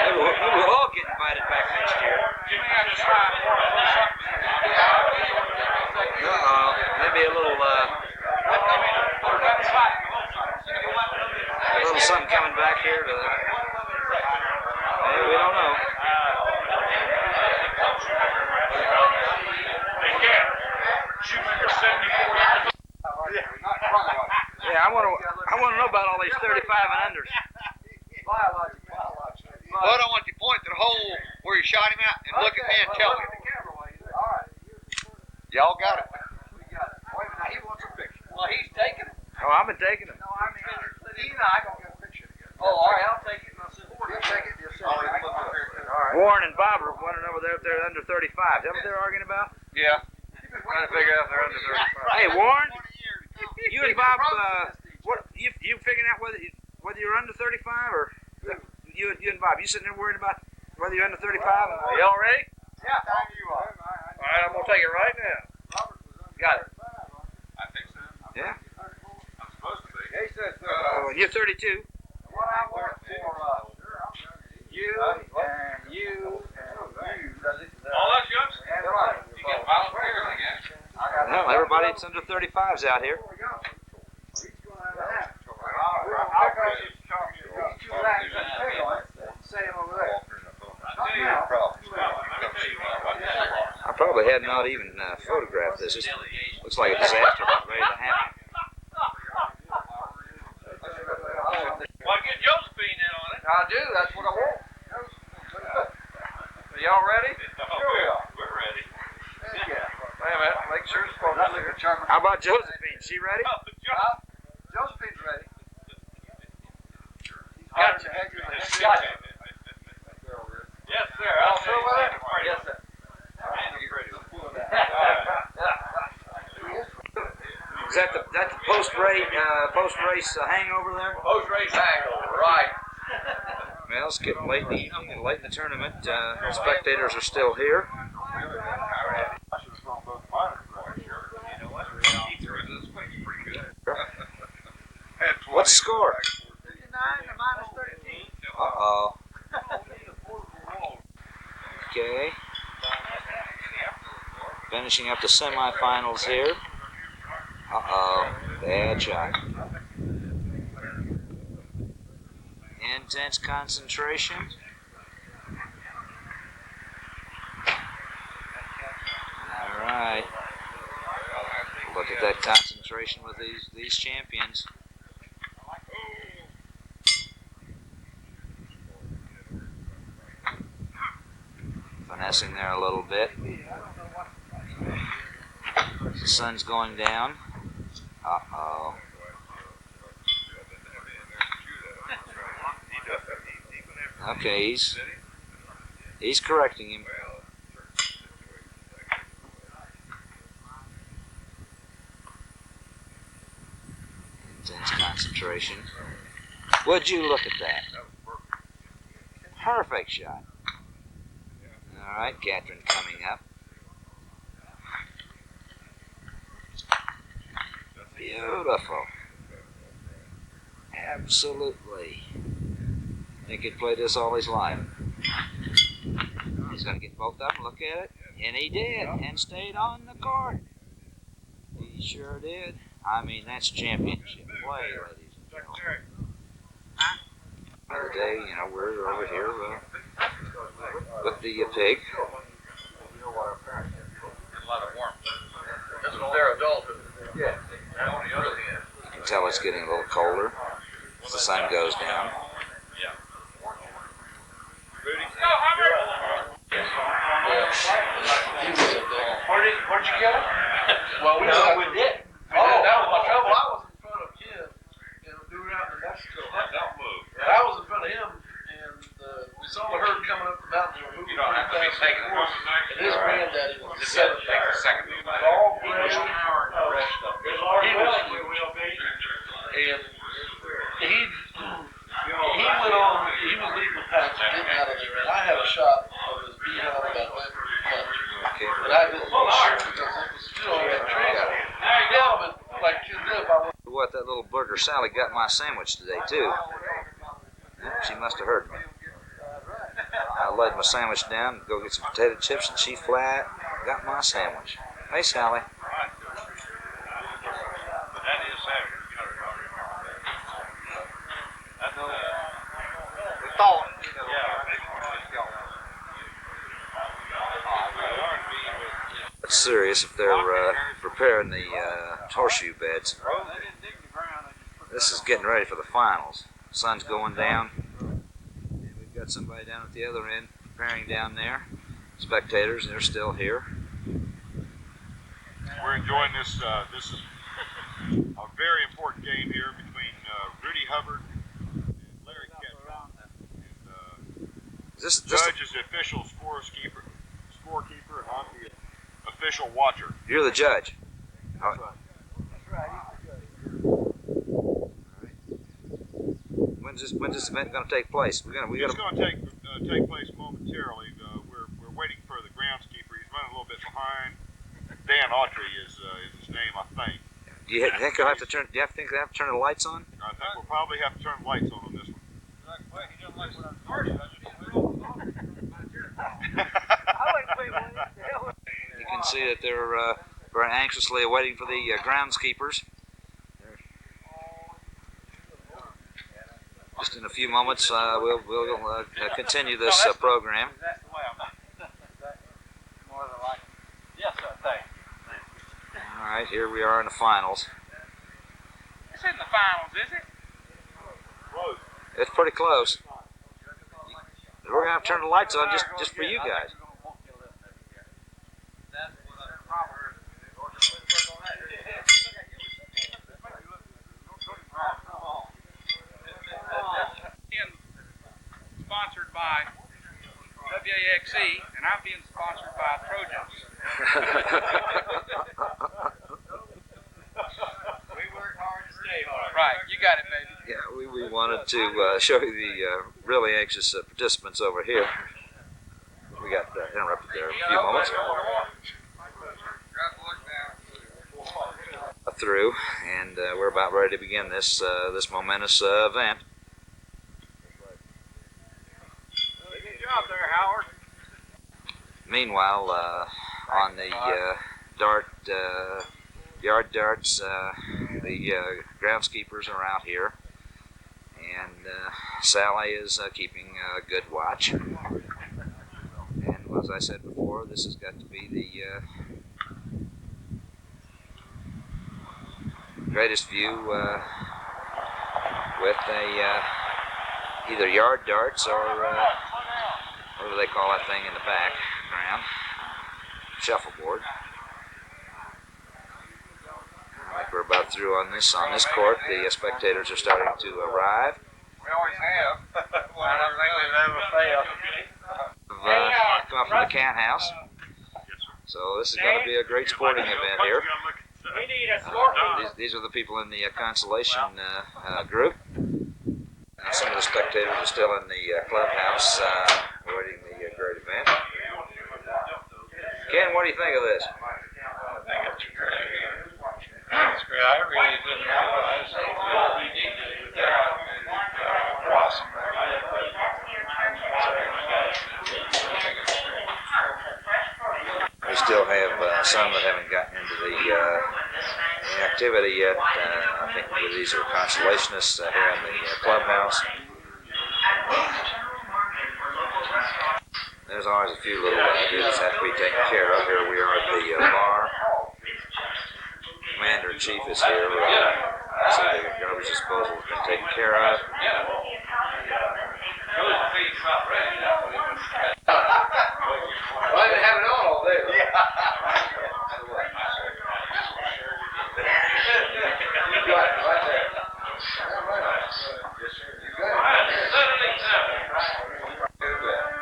Speaker 1: Maybe we'll all get invited back next year. Maybe a little something coming back here to. Maybe we don't know. Yeah, I want to know about all these 35 and unders.
Speaker 4: Well, I don't want you to point to the hole where you shot him at and look at me and tell me. Y'all got it.
Speaker 5: He wants a picture.
Speaker 7: Well, he's taking it.
Speaker 1: Oh, I've been taking it.
Speaker 5: No, I mean, he and I gonna get a picture together.
Speaker 7: Oh, all right, I'll take it. And I'll send it.
Speaker 5: He'll take it. All right.
Speaker 1: Warren and Bob are wondering over there if they're under 35. Is that what they're arguing about?
Speaker 4: Yeah.
Speaker 1: Trying to figure out if they're under 35. Hey, Warren, you and Bob, what you figuring out whether you're under 35 or you and Bob? You sitting there worried about whether you're under 35?
Speaker 3: Are y'all ready?
Speaker 5: Yeah.
Speaker 3: All right, I'm gonna take it right now. Got it.
Speaker 4: I think so.
Speaker 1: Yeah.
Speaker 4: I'm supposed to be.
Speaker 5: He said,
Speaker 1: And you're 32.
Speaker 5: what I want for you and you and you.
Speaker 3: All us youngsters,
Speaker 5: And right.
Speaker 3: you get volunteers, I guess.
Speaker 1: Well, everybody that's under 35's out here. I probably had not even photographed this. It looks like a disaster about ready to happen.
Speaker 3: Well, get Josephine in on it.
Speaker 5: I do, that's what I want.
Speaker 3: Are y'all ready?
Speaker 2: We're ready.
Speaker 3: Wait a minute, make sure it's focused.
Speaker 1: How about Josephine? She ready?
Speaker 5: Josephine's ready.
Speaker 3: Gotcha. Gotcha. Yes, sir. I'll
Speaker 5: Sure with it?
Speaker 3: Yes, sir.
Speaker 1: Is that the post-race hangover there?
Speaker 3: Post-race hangover, right.
Speaker 1: Well, it's getting late in the evening and late in the tournament. Spectators are still here. What's the score?
Speaker 5: 59 to minus 13.
Speaker 1: Uh-oh. Okay. Finishing up the semifinals here. Uh-oh. Bad shot. Intense concentration. All right. Look at that concentration with these champions. Finessing there a little bit. The sun's going down. Uh-oh. Okay, he's correcting him. Intense concentration. Would you look at that? Perfect shot. All right, Catherine coming up. Beautiful. Absolutely. He could play this all his life. He's going to get both of them, look at it. And he did, and stayed on the court. He sure did. I mean, that's championship play, ladies and gentlemen. Another day, you know, we're over here with the pig.
Speaker 3: A lot of warmth. This was their adult.
Speaker 5: Yeah.
Speaker 3: And on the other hand.
Speaker 1: You can tell it's getting a little colder as the sun goes down.
Speaker 5: Where'd you get it?
Speaker 3: Well, we did.
Speaker 5: Oh,
Speaker 3: That was my trouble.
Speaker 5: I was in front of Ken and we were out in the Mexico.
Speaker 2: Don't move.
Speaker 5: And I was in front of him and we saw the herd coming up the mountain. They were moving
Speaker 2: You don't have to be
Speaker 5: pretty
Speaker 2: taking
Speaker 5: fast. And his granddaddy was
Speaker 2: Just
Speaker 5: seven.
Speaker 2: take a second.
Speaker 5: All bred. He was, and he went on, he was leading the pack, getting out of there, and I had a shot of his behind that went punch.
Speaker 1: Okay.
Speaker 5: But I didn't want to shoot because it was still on that trail. Yeah, but like you live, I went.
Speaker 1: What, that little booger Sally got my sandwich today, too. She must have heard me. I laid my sandwich down, go get some potato chips, and she flat got my sandwich. Hey, Sally.
Speaker 2: But that is Saturday. You gotta remember that. That's
Speaker 3: The thought.
Speaker 1: It's serious if they're preparing the horseshoe beds. This is getting ready for the finals. Sun's going down. And we've got somebody down at the other end preparing down there. Spectators, they're still here.
Speaker 8: We're enjoying this. This is a very important game here between Rudy Hubbard and Larry Ketchum. And
Speaker 1: Is this
Speaker 8: judge is the official scorekeeper, and I'm the official watcher.
Speaker 1: you're the judge.
Speaker 8: That's right.
Speaker 1: When's this event going to take place?
Speaker 8: It's going to take place momentarily. We're waiting for the groundskeeper. He's running a little bit behind. Dan Autry is his name, I think.
Speaker 1: Do you think they'll have to turn? Do you think they have to turn the lights on?
Speaker 8: I think we'll probably have to turn the lights on this one.
Speaker 1: You can see that they're very anxiously awaiting for the groundskeepers. Just in a few moments, we'll continue this program.
Speaker 6: That's the way more than likely. Yes, sir. Thanks.
Speaker 1: All right, here we are in the finals.
Speaker 6: This isn't the finals, is it?
Speaker 1: It's pretty close. We're gonna have to turn the lights on just for you guys.
Speaker 6: Sponsored by WAXE, and I'm being sponsored by Trojans.
Speaker 7: We work hard to stay hard.
Speaker 6: Right, you got it, baby.
Speaker 1: Yeah, we wanted to show you the really anxious participants over here. We got interrupted there a few moments. Through, and we're about ready to begin this this momentous event.
Speaker 6: Good job there, Howard.
Speaker 1: Meanwhile, on the yard darts, the groundskeepers are out here, and Sally is keeping a good watch. And as I said before, this has got to be the greatest view with a either yard darts or what do they call that thing in the background? Shuffleboard. I think we're about through on this court. The spectators are starting to arrive.
Speaker 5: We always have.
Speaker 6: I don't think we've ever failed.
Speaker 1: Come up from the Cant House. So this is going to be a great sporting event here.
Speaker 6: We need a scoreboard.
Speaker 1: These are the people in the consolation group. And some of the spectators are still in the clubhouse awaiting the great event. Ken, what do you think of this?
Speaker 5: I think it's great. It's great. I really didn't realize that awesome.
Speaker 1: We still have some that haven't gotten into the activity yet. I think these are consolationists here in the clubhouse. There's always a few little duties that have to be taken care of. Here we are at the bar. Commander-in-Chief is here. So the garbage disposal has been taken care of.
Speaker 5: Well, I didn't have it on all day. You got it right there.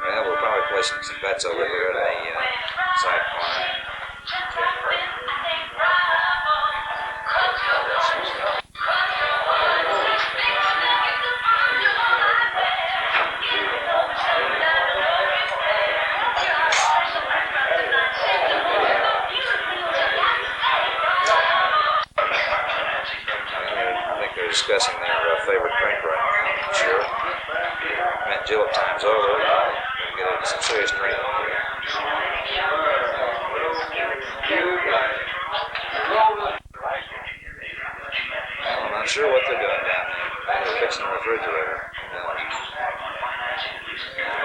Speaker 1: Well, we're probably placing some bets over here in the side corner. Discussing their favorite drink right now. I'm sure. Met Jill at times over. Gonna get into some serious drinking here. Well, I'm not sure what they're doing down there. They're fixing the refrigerator.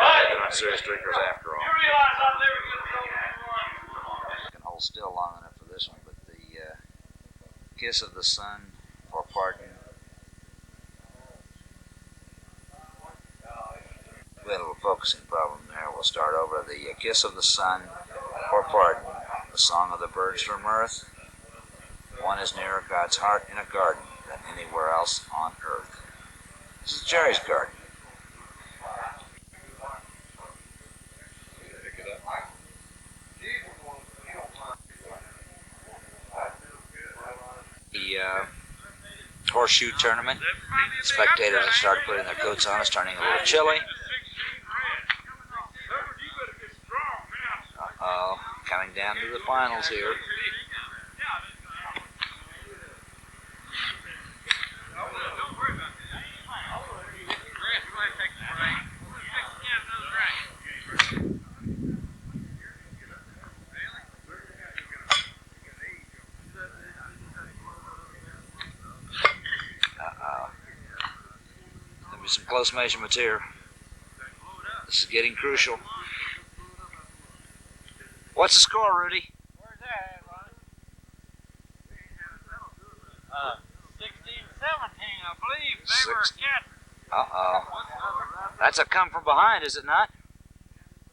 Speaker 1: They're not serious drinkers after all. I can hold still long enough for this one, but the Kiss of the Sun for Pardon. We had a little focusing problem there. We'll start over. The Kiss of the Sun for Pardon, the song of the birds from earth. One is nearer God's heart in a garden than anywhere else on earth. This is Jerry's garden. The horseshoe tournament. Spectators have started putting their coats on. It's turning a little chilly. Uh-oh, coming down to the finals here. There'll be some close measurements here. This is getting crucial. What's the score, Rudy?
Speaker 7: Where's that, Ron? 16-17, I believe. Favor of Cat.
Speaker 1: Uh-oh. That's a come from behind, is it not?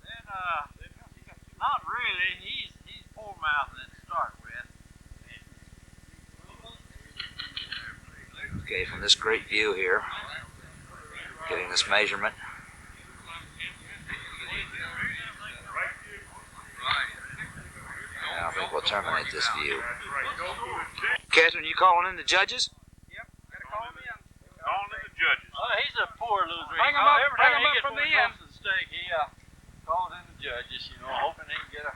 Speaker 7: Then, not really. He's full mouthing it to start with.
Speaker 1: Okay, from this great view here, getting this measurement. I think we'll terminate this view. Catherine, you calling in the judges?
Speaker 7: Yep, gotta call him in.
Speaker 2: Calling in the judges.
Speaker 7: Oh, he's a poor loser.
Speaker 6: Bring him up,
Speaker 7: Every
Speaker 6: bring
Speaker 7: time
Speaker 6: him
Speaker 7: he
Speaker 6: up
Speaker 7: gets
Speaker 6: from
Speaker 7: one
Speaker 6: the
Speaker 7: close
Speaker 6: end.
Speaker 7: to the stake, he calls in the judges, hoping he can get a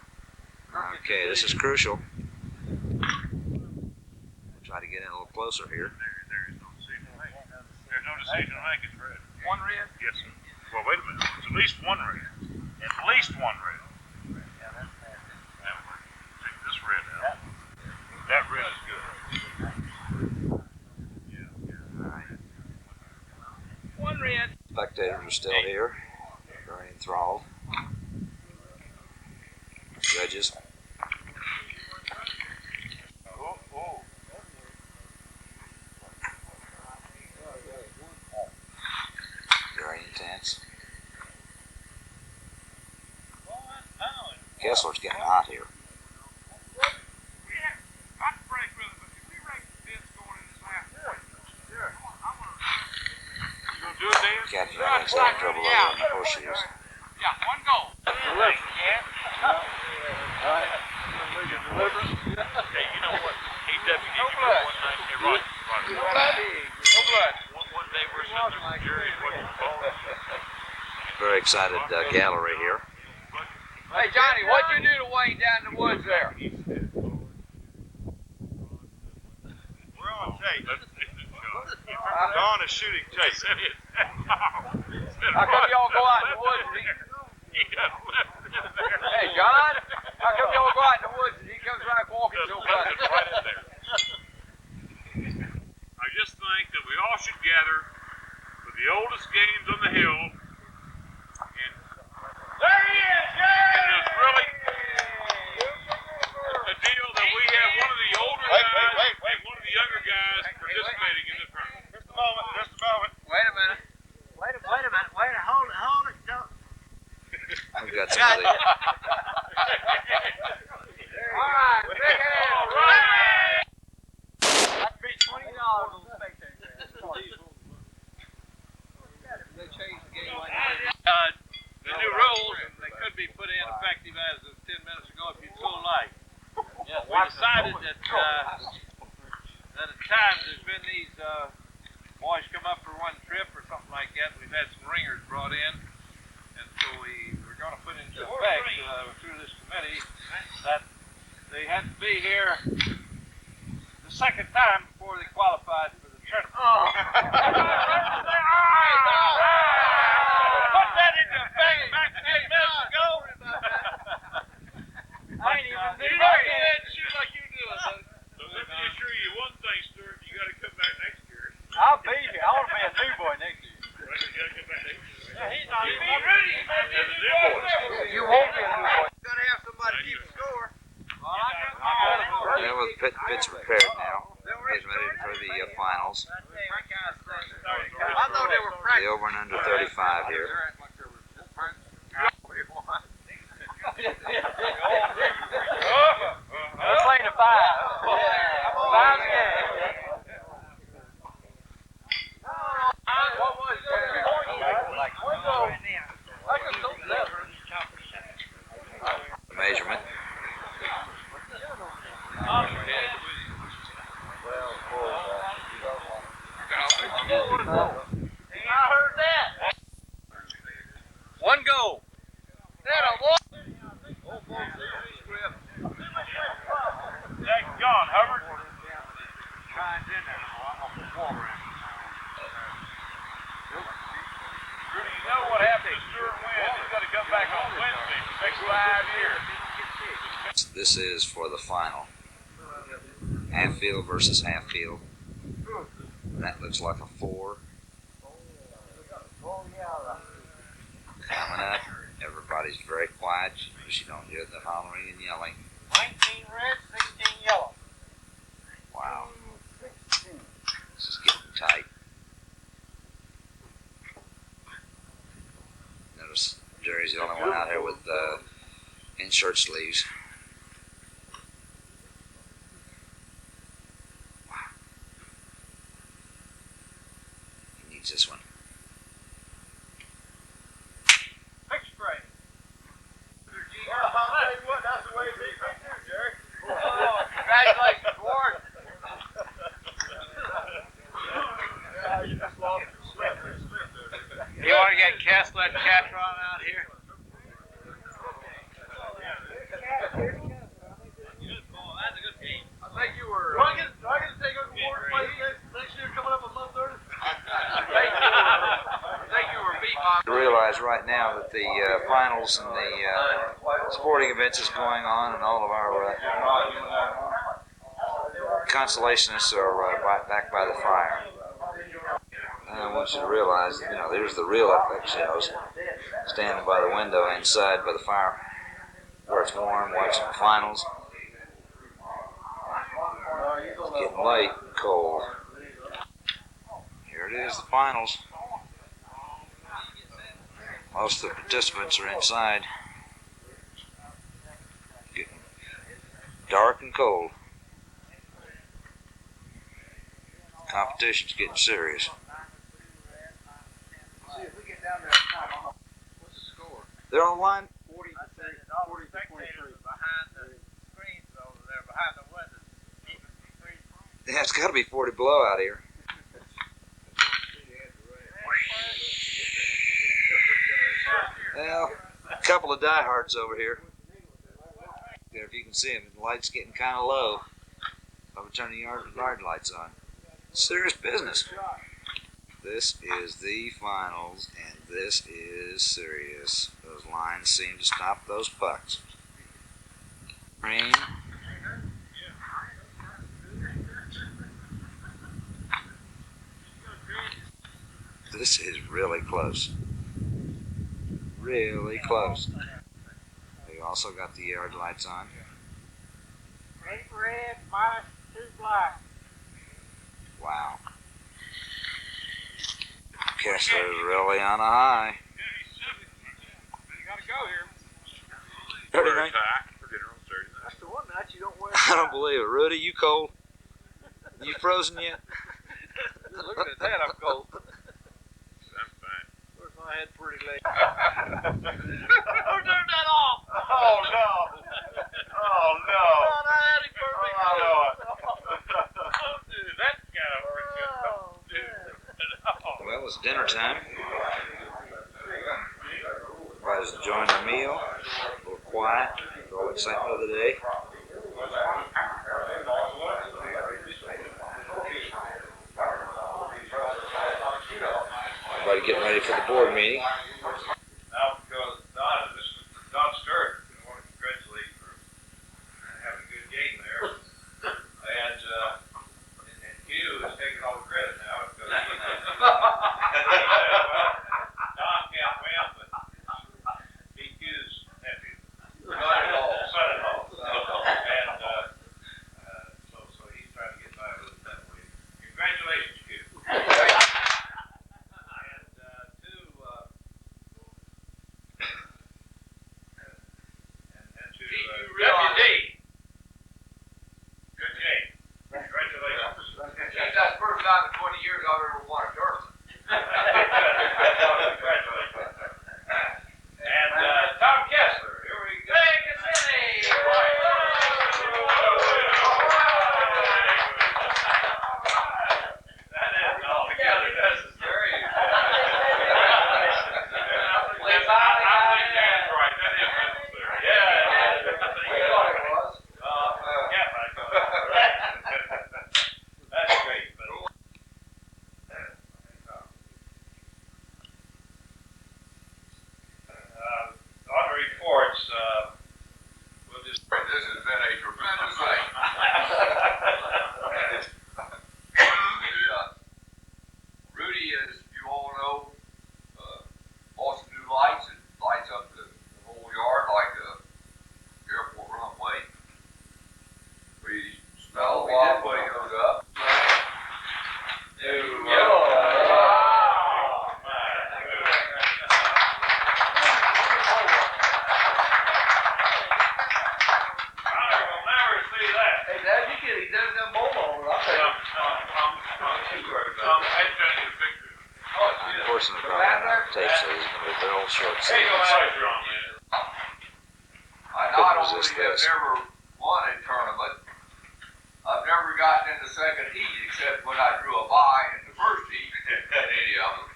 Speaker 7: crooked
Speaker 1: Okay, this is
Speaker 7: decision.
Speaker 1: crucial. We'll try to get in a little closer here.
Speaker 2: There is no decision to make. There's no decision to make. It's red.
Speaker 6: One red?
Speaker 2: Yes, sir. Well, wait a minute. It's at least one red. At least one red.
Speaker 7: Yeah, that's nasty.
Speaker 2: Take this red out. That red is good.
Speaker 6: One red.
Speaker 1: Spectators are still here, very enthralled. Judges. Very intense. Kessler's getting hot here. Catherine thinks they're in trouble over on the horseshoes.
Speaker 6: Yeah, one goal.
Speaker 7: Look, yeah.
Speaker 2: Hey, you know what? KWD
Speaker 7: No blood.
Speaker 2: one night. Hey, Roger.
Speaker 7: No blood.
Speaker 2: One day we're sitting there with Jerry and what
Speaker 1: Very excited gallery here.
Speaker 6: Hey, Johnny, what'd you do to Wayne down in the woods there?
Speaker 8: We're on tape. Don is shooting tape.
Speaker 6: How come y'all go out in the woods and Hey, John, how come y'all go out in the woods and he comes back walking so fast?
Speaker 2: I just think that we all should gather for the oldest games on the hill. And
Speaker 6: There he is!
Speaker 2: it is really a deal that we have one of the older guys and one of the younger guys participating in this tournament.
Speaker 8: Just a moment. Just a moment.
Speaker 6: Wait a minute.
Speaker 7: Wait a minute. Hold it. Don't.
Speaker 1: We've got somebody.
Speaker 6: All right, big hand.
Speaker 7: All right. I'd pay $20 on the spectator.
Speaker 6: They changed the game like
Speaker 7: The new rules, they could be put in effective as of 10 minutes ago if you so like.
Speaker 6: Yes,
Speaker 7: We decided that at times there's been these boys come up for one trip or something like that. We've had some ringers brought in, and so we're going to put into effect through this committee that they had to be here the second time before they qualified for the tournament. Put that into effect back 10 minutes ago. I ain't even been
Speaker 2: shoot like you do it. So let me assure you one thing, Stuart. You got to come back next year.
Speaker 7: I'll be here. I want to be a new boy next year.
Speaker 2: Right? You got to come back next year.
Speaker 7: Yeah, he's not even
Speaker 2: ready.
Speaker 6: You won't be a new boy. You gotta have somebody keep score.
Speaker 1: Yeah, well, the pit's prepared now. Getting ready for the finals.
Speaker 6: I thought they were
Speaker 1: The over and under 35 here.
Speaker 7: We're playing a 5. 5's game.
Speaker 6: What was
Speaker 1: Measurement.
Speaker 7: heard that. One goal. Jack John Hubbard. Trying in there. I'm gonna put water in. Rudy, you know what happened to Stuart Wynn? He's got to come back on Wednesday for the next 5 years.
Speaker 1: This is for the final. Half field versus half field. That looks like a 4. Coming up, everybody's very quiet. You don't hear the hollering and yelling.
Speaker 6: 19 red, 16 yellow.
Speaker 1: Wow. This is getting tight. Notice Jerry's the only one out here with in shirt sleeves. Wow. He needs this one.
Speaker 7: Picture frame.
Speaker 3: That's the way it is right there, Jerry.
Speaker 7: Oh, congratulations, Ward.
Speaker 3: You just lost your slip.
Speaker 7: You want to get Kessler and Catron out here?
Speaker 3: I think you were. Do I get to take over fourth place next year coming up a month early? I think you were beat by.
Speaker 1: To realize right now that the finals and the sporting events is going on, and all of our consolationists are back by the fire. I want you to realize, there's the real FX shows, standing by the window inside by the fire, where it's warm, watching the finals. It's getting late and cold. Here it is, the finals. Most of the participants are inside. Getting dark and cold. Competition's getting serious.
Speaker 6: What's the score?
Speaker 1: They're on the line.
Speaker 6: 40
Speaker 7: I said that all the spectators are behind the screens over there, behind the windows.
Speaker 1: Yeah, it's got to be 40 below out here. Well, a couple of diehards over here. There, if you can see them, the light's getting kind of low. I'll turn the yard lights on. Serious business. This is the finals, and this is serious. Those lines seem to stop those pucks. Green. This is really close. Really close. They also got the yard lights on.
Speaker 6: 8 red, minus 2 black.
Speaker 1: Wow. Kessler is really on a high.
Speaker 7: You gotta go here.
Speaker 1: 39.
Speaker 3: That's the one night you don't wear.
Speaker 1: I don't believe it. Rudy, you cold? You frozen yet?
Speaker 7: Looking at that, I'm cold.
Speaker 8: I'm fine.
Speaker 7: Where's my head pretty late?
Speaker 3: Don't turn that off. Oh no. Oh no.
Speaker 7: Oh, I had it perfect.
Speaker 3: Oh, no.
Speaker 7: Oh, dude, that's kind of hurt you. Dude.
Speaker 1: Well, it's dinner time. Everybody's enjoying their meal. A little quiet. All excitement of the day. Everybody getting ready for the board meeting.
Speaker 3: Now, because Don Stewart, I want to congratulate you for having a good game there. And Q is taking all the credit now. Because Don can't win, but DQ's happy. Son-in-law. And so he's trying to get by with it that way. Congratulations, Q. Deputy. Good game. Congratulations.
Speaker 5: That's the first time in 20 years I've ever won a tournament.
Speaker 3: Congratulations. And Tom Kessler, here we go. That is all together, doesn't it?
Speaker 1: Unfortunately, probably not tape, so these are going to be real short
Speaker 2: Hey, no
Speaker 1: segments.
Speaker 2: pressure on that.
Speaker 4: I
Speaker 1: Couldn't
Speaker 4: not only
Speaker 1: resist
Speaker 4: have
Speaker 1: this.
Speaker 4: never won a tournament, I've never gotten in the second heat except when I drew a bye in the first heat at any of them.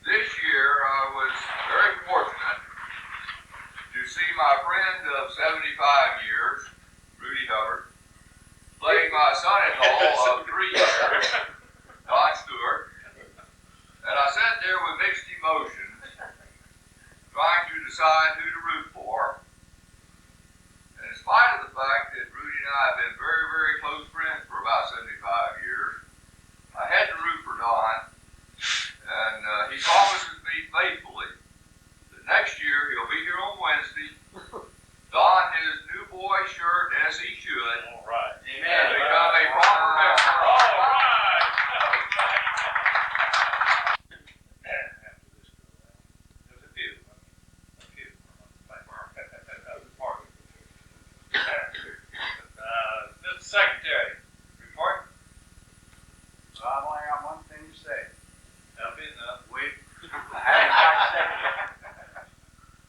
Speaker 4: This year I was very fortunate to see my friend of 75 years, Rudy Hubbard, playing my son-in-law of 3 years, Don Stewart, and I sat there with mixed emotions, trying to decide who to root for. And in spite of the fact that Rudy and I have been very, very close friends for about 75 years, I had to root for Don, and he promises me faithfully that next year he'll be here on Wednesday, don his new boy shirt as he should,
Speaker 2: All right.
Speaker 4: and become a proper member.
Speaker 2: All right.
Speaker 3: There's a few. Mr. Secretary, report.
Speaker 6: So I only got one thing to say.
Speaker 3: That'll be enough.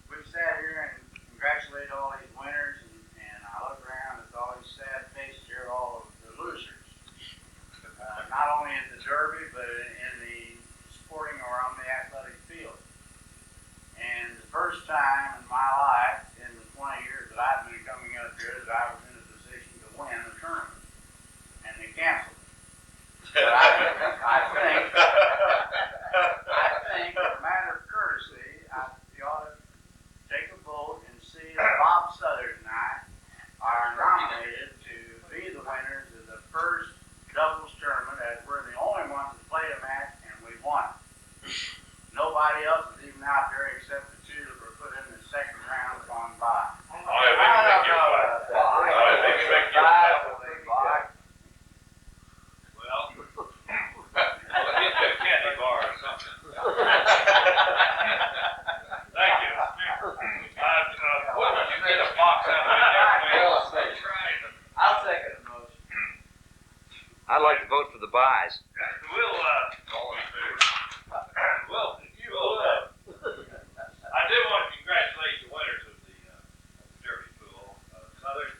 Speaker 6: We've sat here and congratulated all these winners, and I look around at all these sad faces here, all of the losers. Not only in the Derby, but in the sporting or on the athletic field. And the first time in my life, in the 20 years that I've been coming up here, that I was in a position to win a tournament. And they canceled it. But I think, as a matter of courtesy, you ought to take a vote and see if Bob Southern and I are nominated to be the winners of the first doubles tournament, as we're the only ones that played a match and we won. Nobody else is even out there except the two that were put in the second round gone by.
Speaker 3: Well, we'll get you a candy bar or something. Thank you. What would you get a box out of it?
Speaker 5: I'll second the motion.
Speaker 1: I'd like to vote for the buys.
Speaker 3: I do want to congratulate the winners of the Derby pool. Southern,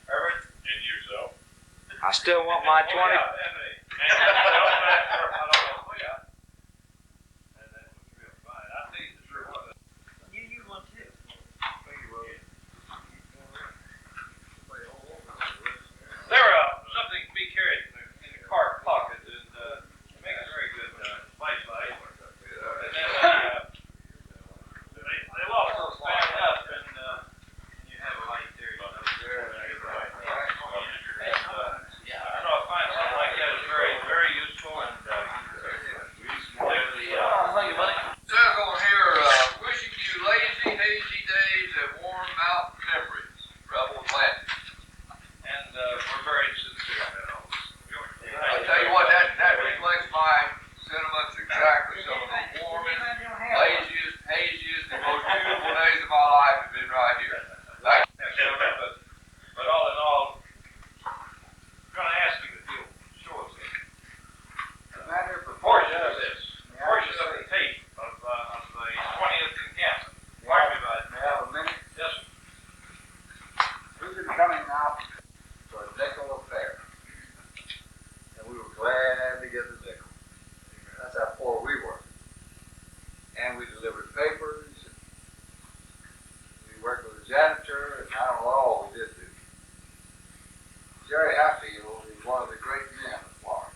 Speaker 3: Herbert,
Speaker 2: And yourself.
Speaker 1: I still want my 20.
Speaker 3: And then was real fine. I think the sure was.
Speaker 5: You won too.
Speaker 3: There, something to be carried in the cart pocket, and make a very good flashlight. And then they lost those fast enough, and you have a light there. I don't know, I find something like that is very, very useful, and
Speaker 4: It says on here, wishing you lazy, hazy days at warm mountain memories, Rebel Plantin.
Speaker 3: and we're very sincere on that also.
Speaker 4: I tell you what, that reflects my sentiments exactly. Some of the warmest, laziest, haziest, and most beautiful days of my life have been right here.
Speaker 3: But all in all, I'm going to ask you to show us
Speaker 6: Matter
Speaker 3: a portion of this, portion of the tape of the 20th encampment. Pardon me, bud.
Speaker 6: May I have a minute?
Speaker 3: Yes, sir.
Speaker 6: We've been coming out for a nickel affair. And we were glad to get the nickel. That's how poor we were. And we delivered papers. We worked with the janitor, and I don't know all we did do. Jerry Hatfield is one of the great men of Florida.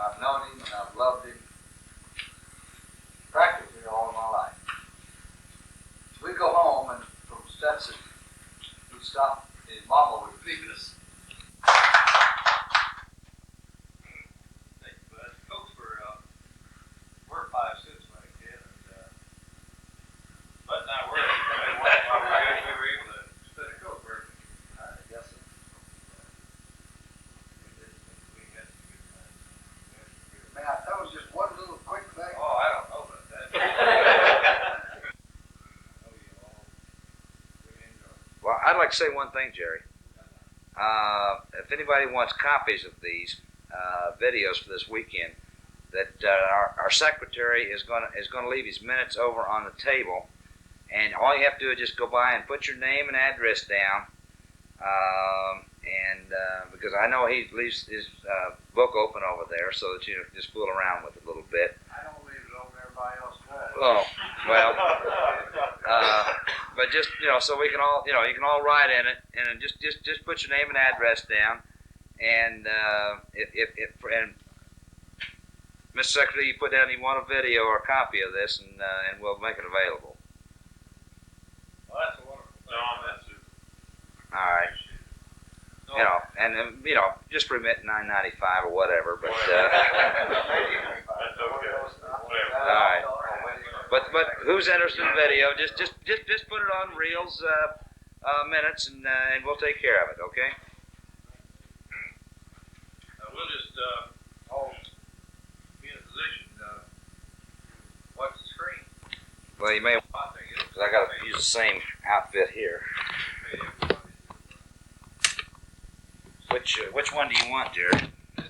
Speaker 6: I've known him and I've loved him practically all of my life. We go home, and from Stetson, we stop. His mama would feed us.
Speaker 3: Thank you, bud. Folks were 5 cents when I was a kid, and but now we're we were able to split a Coke burger.
Speaker 6: Yes, sir.
Speaker 3: We had some good times.
Speaker 6: May I tell us just one little quick thing?
Speaker 3: Oh, I don't know about that. Oh, you all really enjoy it.
Speaker 1: Well, I'd like to say one thing, Jerry. if anybody wants copies of these videos for this weekend, that our secretary is going to leave his minutes over on the table, and all you have to do is just go by and put your name and address down. Because I know he leaves his book open over there, so that you can just fool around with it a little bit.
Speaker 6: I don't leave it open, everybody else does.
Speaker 1: Oh, well, but just, so we can all, you can all write in it, and then just put your name and address down, and and Mr. Secretary, you put down you want a video or a copy of this, and we'll make it available.
Speaker 3: Well, that's a wonderful thing.
Speaker 2: No, that's it.
Speaker 1: All right. And just remit $9.95 or whatever, but.
Speaker 2: That's okay.
Speaker 1: All right. But who's interested in video? Just put it on reels, minutes, and we'll take care of it. Okay.
Speaker 3: We'll just all be in a position to watch the screen.
Speaker 1: Well, you may,
Speaker 3: I think it'll
Speaker 1: because I got to use the same outfit here.
Speaker 3: pay everybody.
Speaker 1: Which one do you want, Jerry?
Speaker 3: And,